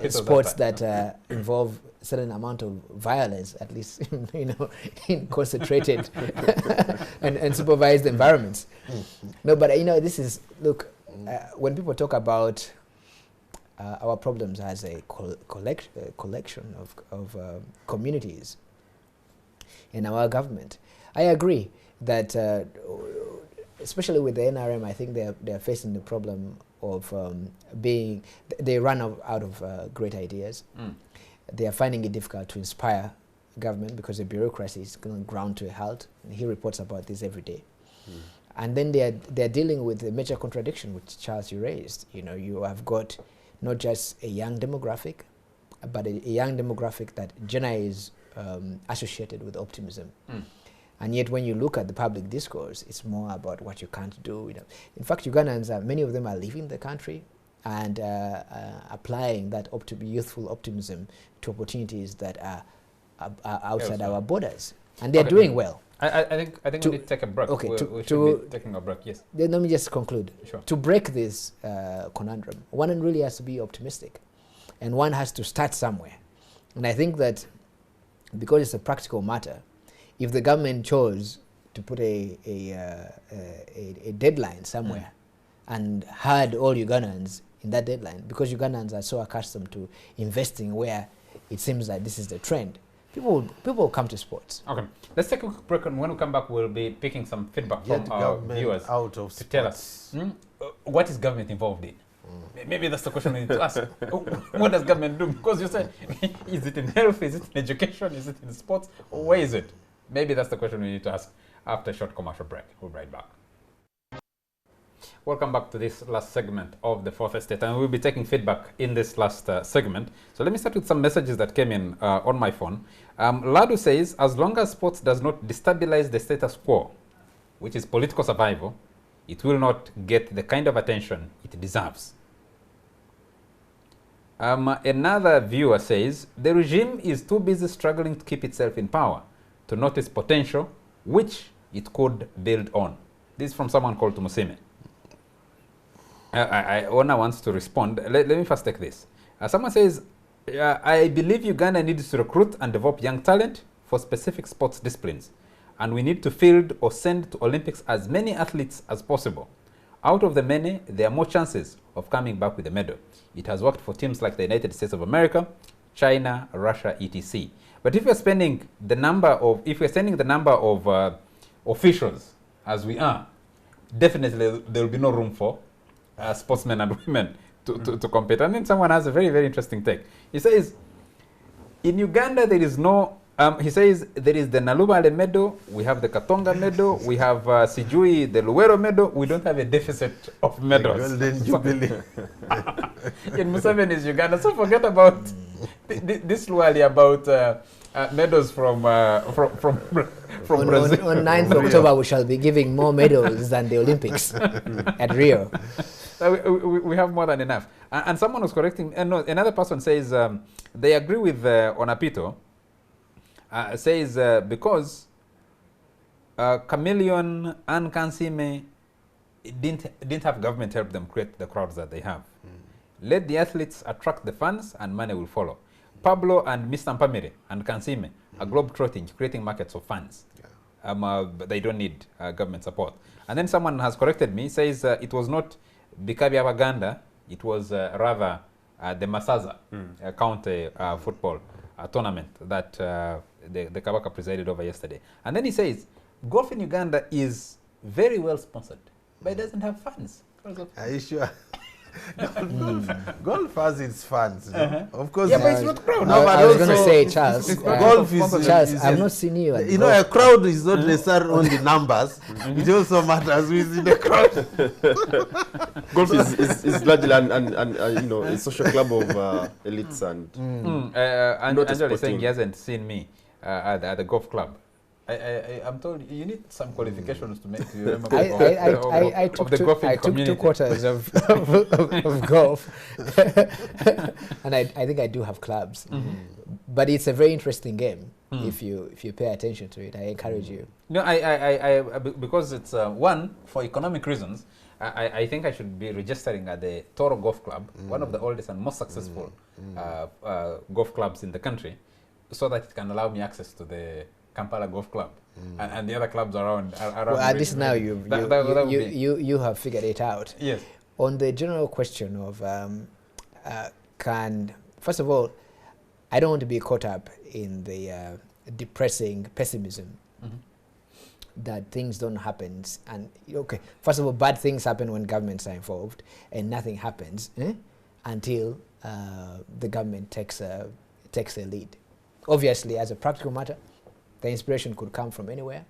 sports that involve a certain amount of violence, at least in concentrated and supervised environments. No, but this is, look, when people talk about our problems as a collection of communities in our government. I agree that, especially with the NRM, I think they're facing the problem of they run out of great ideas. They are finding it difficult to inspire government because the bureaucracy is going to ground to a halt. And he reports about this every day. And then they're dealing with a major contradiction, which Charles, you raised. You know, you have got not just a young demographic, but a young demographic that generally is associated with optimism. And yet when you look at the public discourse, it's more about what you can't do. You know. In fact, Ugandans, many of them are leaving the country and applying that youthful optimism to opportunities that are outside our borders. And they're doing well. I think we need to take a break. Okay, we should be taking a break, yes. Then let me just conclude. Sure. To break this conundrum, one really has to be optimistic. And one has to start somewhere. And I think that because it's a practical matter, if the government chose to put a deadline somewhere and had all Ugandans in that deadline, because Ugandans are so accustomed to investing where it seems like this is the trend, people will come to sports. Okay, let's take a quick break, and when we come back, we'll be picking some feedback from our viewers to tell us what is government involved in. Maybe that's the question we need to ask. What does government do? Because you said, is it in health, is it in education, is it in sports, or where is it? Maybe that's the question we need to ask after a short commercial break. We'll be right back. Welcome back to this last segment of the Fourth Estate, and we'll be taking feedback in this last segment. So let me start with some messages that came in on my phone. Ladu says, as long as sports does not destabilize the status quo, which is political survival, it will not get the kind of attention it deserves. Another viewer says, the regime is too busy struggling to keep itself in power to notice potential which it could build on. This is from someone called Tumusime. Ona wants to respond. Let me first take this. Someone says, I believe Uganda needs to recruit and develop young talent for specific sports disciplines. And we need to field or send to Olympics as many athletes as possible. Out of the many, there are more chances of coming back with a medal. It has worked for teams like the United States of America, China, Russia, etc. But if we're spending the number of, officials as we are, definitely there will be no room for sportsmen and women to compete. And then someone has a very, very interesting take. He says, in Uganda there is no, he says there is the Nalubale medal, we have the Katonga medal, we have Sijui, the Luwero medal, we don't have a deficit of medals. Golden Jubilee. In Museveni is Uganda, so forget about this Luwali about medals from Brazil. On 9th October, we shall be giving more medals than the Olympics at Rio. We have more than enough. And someone was correcting, no, another person says they agree with Onapito, says because Chameleon and Kansime didn't have government help them create the crowds that they have. Let the athletes attract the fans and money will follow. Pablo and Mr. Mpamire and Kansime are globe-trotting, creating markets of fans. They don't need government support. And then someone has corrected me, says it was not Bikabi Abaganda, it was rather the Masaza county football tournament that the Kabaka presided over yesterday. And then he says, golf in Uganda is very well sponsored, but it doesn't have fans. Are you sure? Golf has its fans. Of course. Yeah, but it's not crowd. I was going to say, Charles, golf is... Charles, I've not seen you. You know, a crowd is not necessarily only numbers. It also matters within the crowd. Golf is largely you know, a social club of elites and... Angela is saying he hasn't seen me at the golf club. I'm told you need some qualifications to make you remember I took 2 quarters of golf, and I think I do have clubs. But it's a very interesting game if you pay attention to it. I encourage you. No, because it's one, for economic reasons. I think I should be registering at the Toro Golf Club, one of the oldest and most successful golf clubs in the country, so that it can allow me access to the Kampala Golf Club and the other clubs around. Well, at least now you have figured it out. Yes. On the general question of can, first of all, I don't want to be caught up in the depressing pessimism that things don't happen. And okay, first of all, bad things happen when governments are involved, and nothing happens until the government takes a lead. Obviously, as a practical matter, the inspiration could come from anywhere.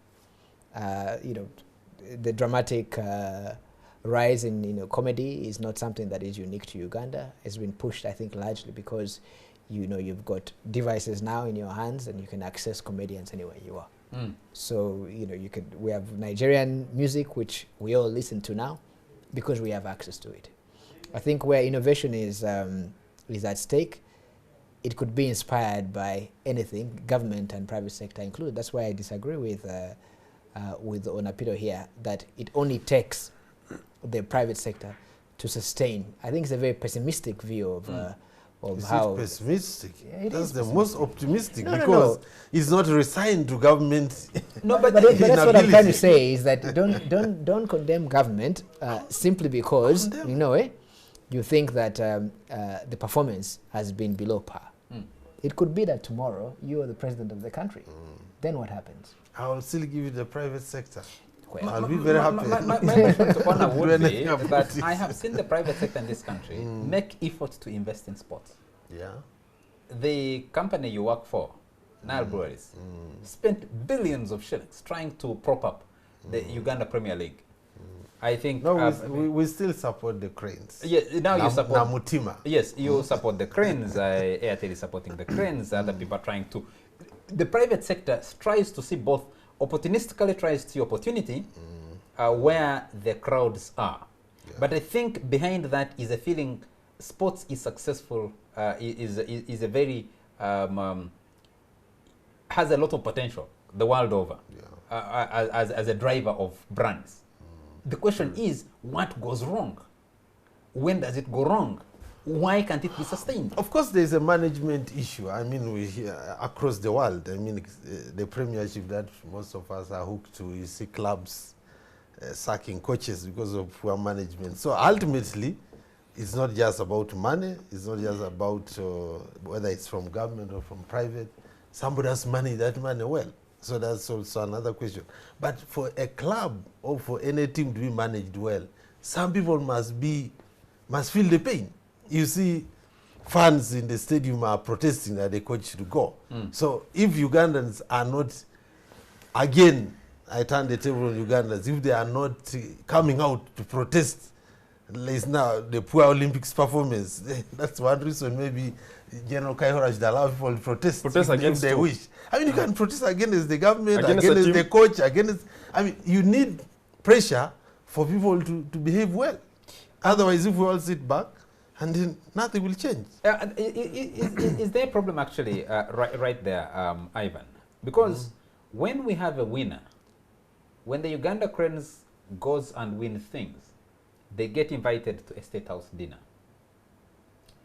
The dramatic rise in comedy is not something that is unique to Uganda. It's been pushed, I think, largely because you've got devices now in your hands and you can access comedians anywhere you are. So we have Nigerian music, which we all listen to now because we have access to it. I think where innovation is at stake, it could be inspired by anything, government and private sector included. That's why I disagree with Onapito here, that it only takes the private sector to sustain. I think it's a very pessimistic view of how... Is it pessimistic? Yeah, That's the most optimistic, No, because it's not resigned to government. No, but that's what I'm trying to say, is that don't condemn government simply because, you think that the performance has been below par. It could be that tomorrow you are the president of the country. Then what happens? I will still give you the private sector. Well, I'll be very happy. My question to Honor would be that I have seen the private sector in this country make efforts to invest in sports. Yeah. The company you work for, Nile Breweries, spent billions of shillings trying to prop up the Uganda Premier League. I think... No, we still support the cranes. Yeah, now you support... Namutima. Yes, you support the cranes. Airtel is supporting the cranes. Other people are trying to... The private sector tries to see both, opportunistically tries to see opportunity where the crowds are. Yeah. But I think behind that is a feeling sports is successful, is a very... has a lot of potential the world over as a driver of brands. The question is, what goes wrong? When does it go wrong? Why can't it be sustained? Of course, there's a management issue. I mean, we hear across the world. I mean, the premiership that most of us are hooked to, you see clubs sacking coaches because of poor management. So ultimately, it's not just about money. It's not just about whether it's from government or from private. Somebody has managed that money well. So that's also another question. But for a club or for any team to be managed well, some people must feel the pain. You see, fans in the stadium are protesting that the coach should go. So if Ugandans are not, again, I turn the table on Ugandans, if they are not coming out to protest, like now the poor Olympics performance, that's one reason maybe General Kaihora should allow people to protest if they wish. I mean, you can protest against the government, against the coach, you need pressure for people to behave well. Otherwise, if we all sit back, and then nothing will change. Is there a problem actually right there, Ivan? Because when we have a winner, when the Uganda Cranes goes and wins things, they get invited to a State House dinner.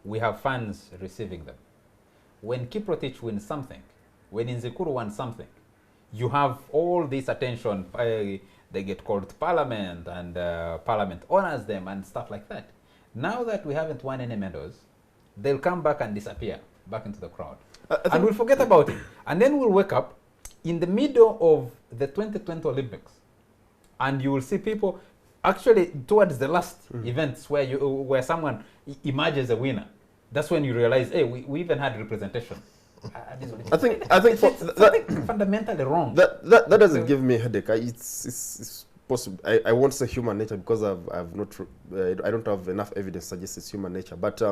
We have fans receiving them. When Kiprotich wins something, when Nzikuru wants something, you have all this attention. They get called to Parliament, and Parliament honors them and stuff like that. Now that we haven't won any medals, they'll come back and disappear back into the crowd. And we'll forget about it. And then we'll wake up in the middle of the 2020 Olympics, and you will see people actually towards the last events where someone emerges a winner. That's when you realize, hey, we even had representation. I think something fundamentally wrong. That doesn't give me a headache. It's possible. I won't say human nature because I've not. I don't have enough evidence to suggest it's human nature. But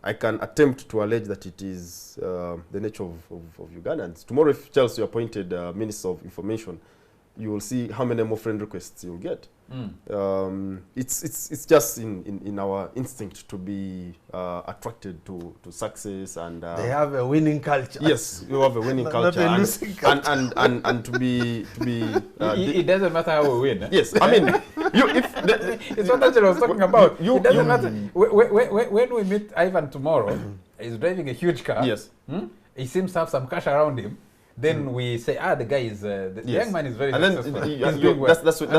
I can attempt to allege that it is the nature of Ugandans. Tomorrow, if Charles, you appointed Minister of Information, you will see how many more friend requests you'll get. It's just in our instinct to be attracted to success, and they have a winning culture. Yes, we have a winning culture, and to be it doesn't matter how we win. Yes, I mean, it's what Angela was talking about. It doesn't matter when we meet Ivan tomorrow. He's driving a huge car. Yes, he seems to have some cash around him. then we say, the guy is, the Yes. young man is very And then successful. you- He's you- doing well. that's when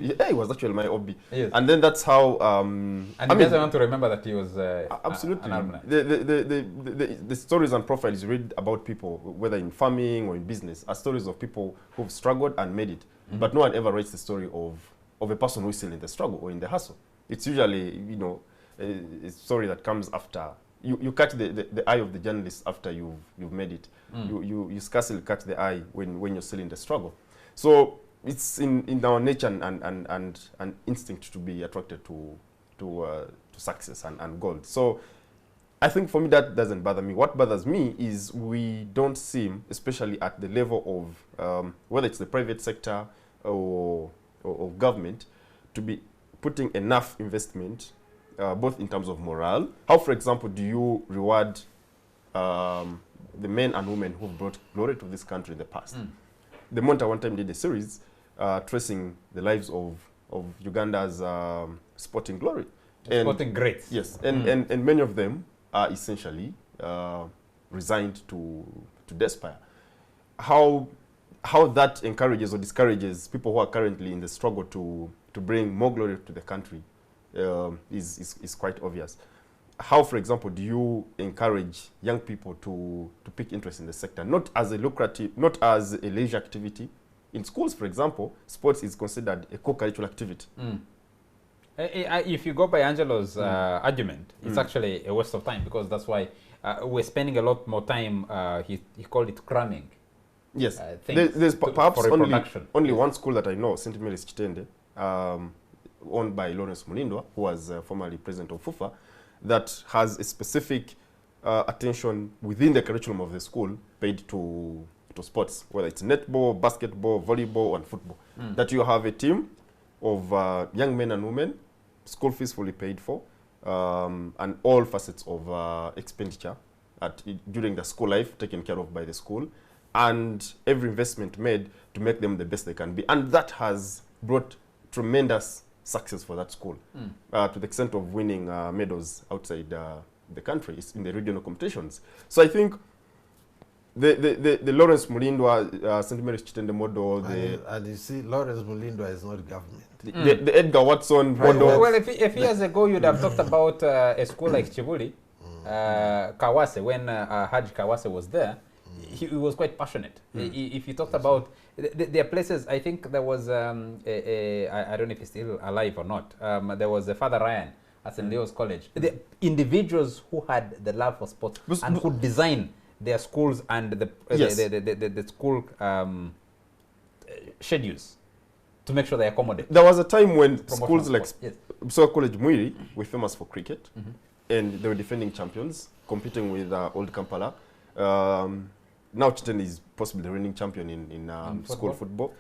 yeah, it was actually my hobby. Yes. And then that's how And he doesn't want to remember that he was absolutely an alumni. the stories and profiles you read about people, whether in farming or in business, are stories of people who've struggled and made it. But no one ever writes the story of a person who's still in the struggle or in the hustle. It's usually, you know, a story that comes after you catch the eye of the journalist after you've made it. You scarcely catch the eye when you're still in the struggle. So it's in our nature and instinct to be attracted to success and gold. So I think for me that doesn't bother me. What bothers me is we don't seem, especially at the level of whether it's the private sector or government, to be putting enough investment, both in terms of morale. How, for example, do you reward the men and women who've brought glory to this country in the past? The Monta one time did a series tracing the lives of Uganda's sporting glory. Sporting greats. Yes, and many of them are essentially resigned to despair. How that encourages or discourages people who are currently in the struggle to bring more glory to the country is quite obvious. How, for example, do you encourage young people to pick interest in the sector, not as a lucrative, not as a leisure activity? In schools, for example, sports is considered a co-curricular activity. If you go by Angelo's argument, it's actually a waste of time, because that's why we're spending a lot more time, he called it cramming. Yes, things there's perhaps for only one school that I know, St. Mary's Chitende, owned by Lawrence Mulindwa, who was formerly president of FUFA, that has a specific attention within the curriculum of the school paid to sports, whether it's netball, basketball, volleyball, and football. That you have a team of young men and women, school fees fully paid for, and all facets of expenditure during the school life taken care of by the school, and every investment made to make them the best they can be. And that has brought tremendous success for that school, to the extent of winning medals outside the country in the regional competitions. So I think the Lawrence Mulindwa, St. Mary's Chitende model, and you see, Lawrence Mulindwa is not government. the Edgar Watson model. Well, if years ago you'd have talked about a school like Chibuli, Kawase, when Haji Kawase was there, he was quite passionate. If you talked about, there are places, I think there was, I don't know if he's still alive or not, there was a Father Ryan at St. Leo's College. The individuals who had the love for sports and who design their schools and the school schedules to make sure they accommodate. There was a time when schools like yes. Soka College Mwiri were famous for cricket, and they were defending champions, competing with Old Kampala. Now Chitende is possibly the reigning champion in school football.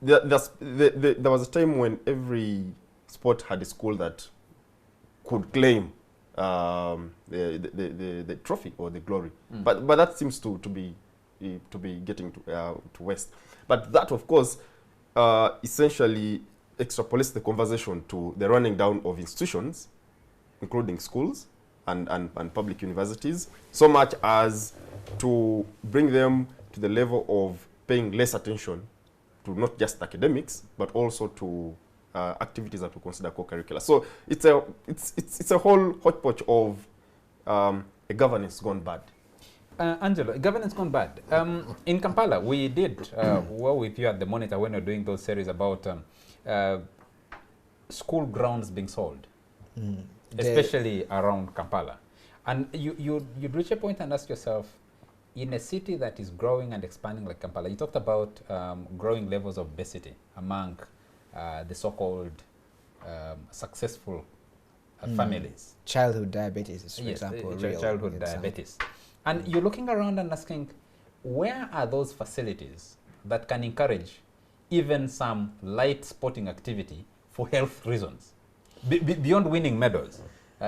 There was a time when every sport had a school that could claim the trophy or the glory, but that seems to be getting to west. But that, of course, essentially extrapolates the conversation to the running down of institutions, including schools and public universities, so much as to bring them to the level of paying less attention to not just academics, but also to activities that we consider co-curricular. So it's a whole hodgepodge of a governance gone bad. Angelo, governance gone bad. In Kampala, we did well with you at the Monitor when we were doing those series about school grounds being sold, especially around Kampala. And you'd reach a point and ask yourself, in a city that is growing and expanding like Kampala, you talked about growing levels of obesity among the so-called successful families. Childhood diabetes, for example. Childhood diabetes. And you're looking around and asking, where are those facilities that can encourage even some light sporting activity for health reasons, beyond winning medals?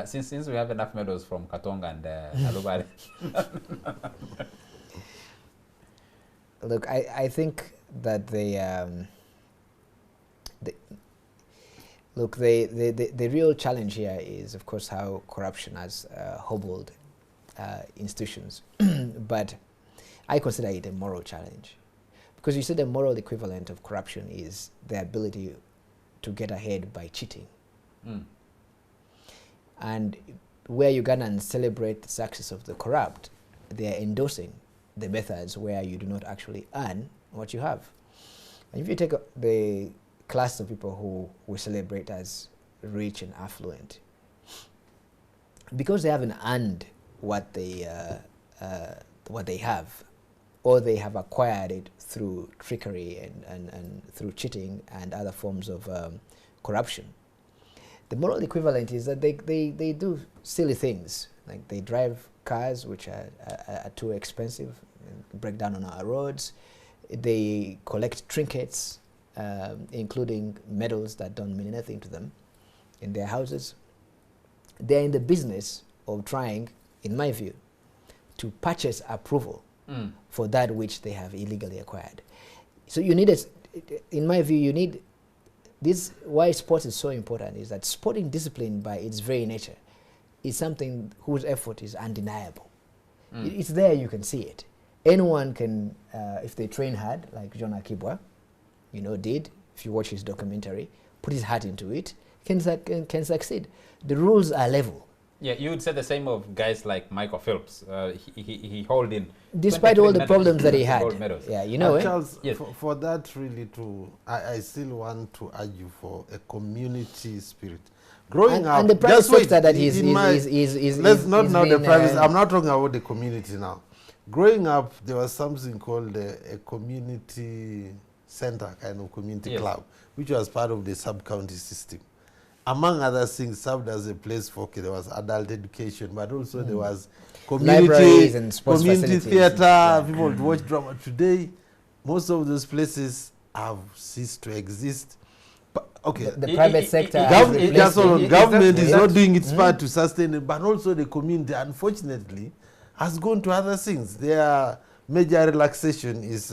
Since we have enough medals from Katonga and Alubari. Look, I think that the real challenge here is, of course, how corruption has hobbled institutions. But I consider it a moral challenge. Because you see, the moral equivalent of corruption is the ability to get ahead by cheating. And where Ugandans celebrate the success of the corrupt, they are endorsing the methods where you do not actually earn what you have. And if you take the class of people who we celebrate as rich and affluent, because they haven't earned what they have, or they have acquired it through trickery and through cheating and other forms of corruption. The moral equivalent is that they do silly things, like they drive cars which are too expensive and break down on our roads. They collect trinkets, including medals that don't mean anything to them, in their houses. They're in the business of trying, in my view, to purchase approval for that which they have illegally acquired. So you need, in my view, you need this. Why sports is so important is that sporting discipline, by its very nature, is something whose effort is undeniable. It's there, you can see it. Anyone can, if they train hard, like John Akibwa, did. If you watch his documentary, put his heart into it, can succeed. The rules are level. Yeah, you would say the same of guys like Michael Phelps. He held in, despite all the problems that he had. Yeah, Charles, yes. for that really I still want to argue for a community spirit. Growing up, and the private sector that let's not now the private. I'm not talking about the community now. Growing up, there was something called a community center, kind of community club, which was part of the sub-county system. Among other things, served as a place for, there was adult education, but also there was libraries and sports community facilities. theater, people would watch drama. Today, most of those places have ceased to exist. Okay, the private sector, government is not doing its part to sustain it, but also the community, unfortunately, has gone to other things. Their major relaxation is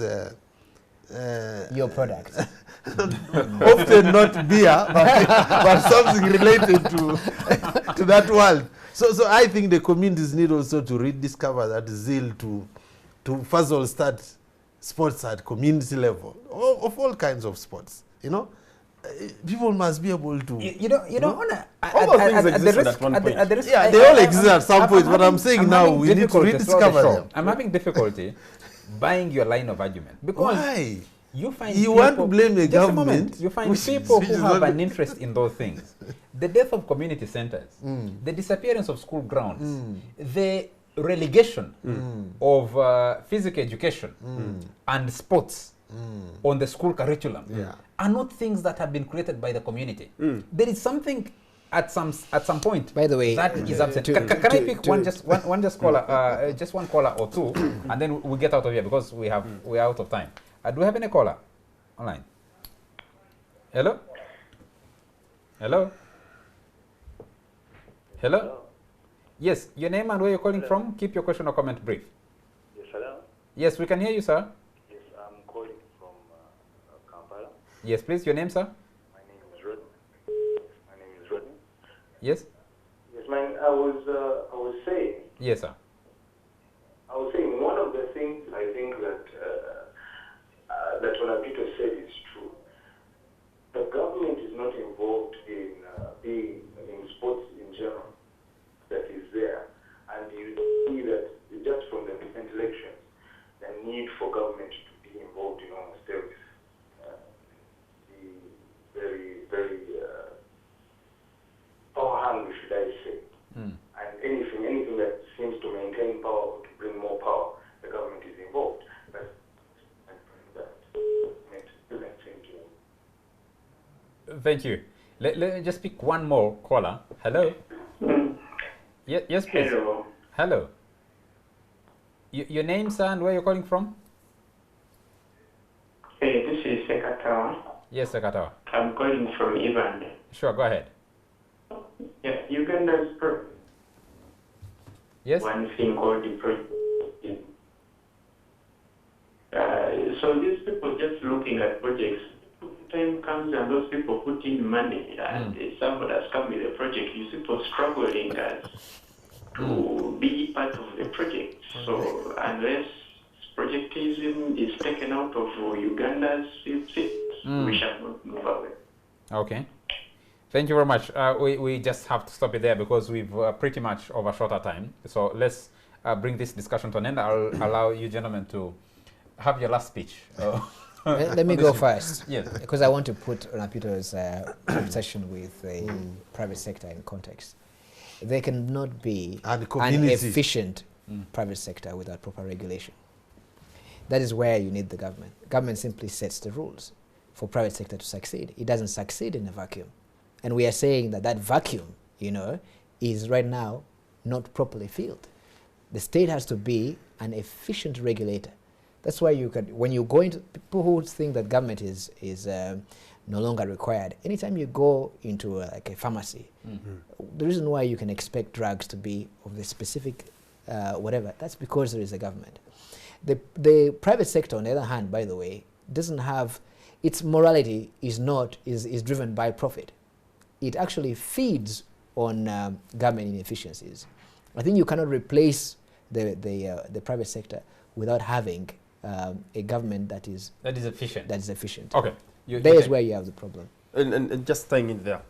your product. Often not beer, but something related to that world. So I think the communities need also to rediscover that zeal to first of all start sports at community level, of all kinds of sports. People must be able to. You don't want to. All those things exist at one point. They all exist at some point. But I'm saying now we need to rediscover them. I'm having difficulty buying your line of argument because why? You want to blame the government. You find people who have an interest in those things. The death of community centers, the disappearance of school grounds, the relegation of physical education and sports on the school curriculum are not things that have been created by the community. There is something at some point. By the way, that is absent. Can I pick just one caller or two, and then we get out of here because we're out of time. Do we have any caller online? Hello? Hello? Hello? Yes, your name and where you're calling from. Keep your question or comment brief. Yes, hello? Yes, we can hear you, sir. Yes, I'm calling from Kampala. Yes, please, your name, sir. My name is Rodney. Yes? Yes, man, I was saying. Yes, sir. I was saying one of the things I think that that Onabito said is true. The government is not involved in being in sports in general. That is there, and you see that just from the recent elections, the need for government to be involved in almost everything. The very, very power hungry, should I say? And anything that seems to maintain power, to bring more power, the government is involved. But Thank you. Let me just pick one more caller. Hello? Yes, please. Hello. Hello. Your name, sir, and where you're calling from? Hey, this is Sekatawa. Yes, Sekatawa. I'm calling from Uganda. Sure, go ahead. Yeah, Uganda's Yes? one thing called the project. So these people just looking at projects, time comes and those people put in money and somebody has come with a project, you see people struggling to be part of the project. So unless projectism is taken out of Uganda's seats, we shall not move away. Okay. Thank you very much. We just have to stop it there because we've pretty much overshot our time. So let's bring this discussion to an end. I'll allow you gentlemen to have your last speech. Let me go first. Yes. Because I want to put Peter's obsession with the private sector in context. There cannot be an efficient private sector without proper regulation. That is where you need the government. Government simply sets the rules for private sector to succeed. It doesn't succeed in a vacuum. And we are saying that that vacuum, you know, is right now not properly filled. The state has to be an efficient regulator. That's why you can, when you go into, people who think that government is no longer required, anytime you go into like a pharmacy, the reason why you can expect drugs to be of the specific whatever, that's because there is a government. The private sector, on the other hand, by the way, doesn't have, its morality is driven by profit. It actually feeds on government inefficiencies. I think you cannot replace the private sector without having a government that is efficient. Okay. There's where you have the problem. And just tying in there,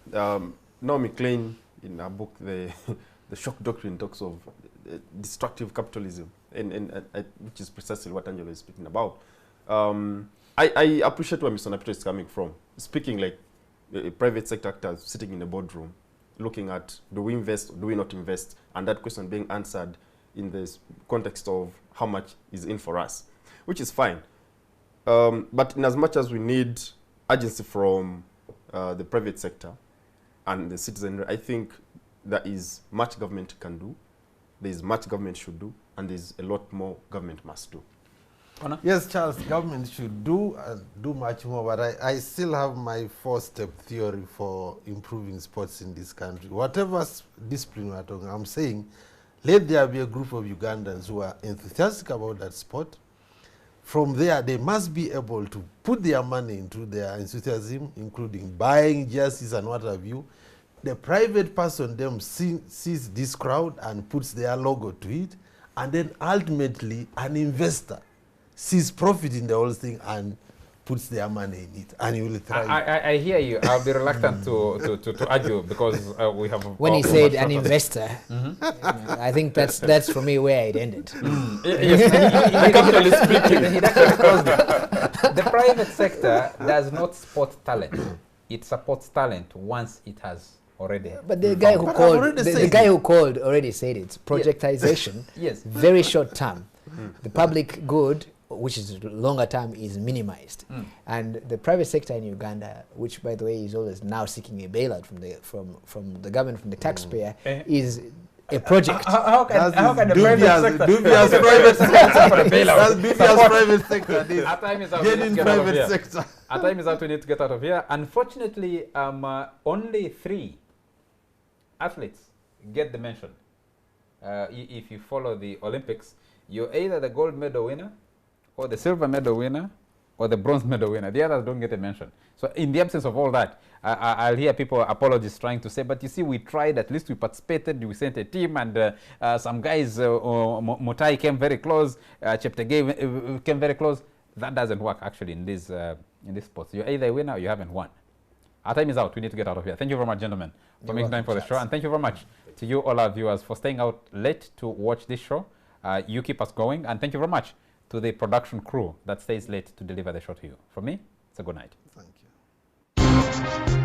Naomi Klein, in her book, the shock doctrine, talks of destructive capitalism, and which is precisely what Angelo is speaking about. I appreciate where Mr. Napito is coming from, speaking like a private sector actors sitting in a boardroom, looking at, do we invest or do we not invest, and that question being answered in this context of how much is in for us, which is fine. But in as much as we need agency from the private sector and the citizenry, I think there is much government can do, there is much government should do, and there is a lot more government must do. Honor? Yes, Charles, government should do much more, but I still have my four-step theory for improving sports in this country. Whatever discipline we're talking, I'm saying, let there be a group of Ugandans who are enthusiastic about that sport. From there, they must be able to put their money into their enthusiasm, including buying jerseys and what have you. The private person then sees this crowd and puts their logo to it, and then ultimately an investor sees profit in the whole thing and puts their money in it, and you will thrive. I hear you. I'll be reluctant to argue because we have. When he said an investor, I think that's for me where it ended. The private sector does not support talent; it supports talent once it has already. But the guy who called, the guy who called already said it. Projectization. Yes. Very short term. The public good, which is longer term, is minimized. And the private sector in Uganda, which by the way is always now seeking a bailout from the government, from the taxpayer, is a project. How can the private sector dubious private sector dubious private sector. Our time is out. Our time is out. We need to get out of here. Unfortunately, only 3 athletes get the mention. If you follow the Olympics, you're either the gold medal winner, or the silver medal winner, or the bronze medal winner. The others don't get a mention. So in the absence of all that, I'll hear people apologists trying to say, but you see, we tried, at least we participated, we sent a team, and some guys, Mutai came very close, Cheptegei came very close. That doesn't work, actually, in this sports. You're either a winner or you haven't won. Our time is out. We need to get out of here. Thank you very much, gentlemen, for making time for the show. And thank you very much to you, all our viewers, for staying out late to watch this show. You keep us going. And thank you very much to the production crew that stays late to deliver the show to you. From me, it's a good night. Thank you.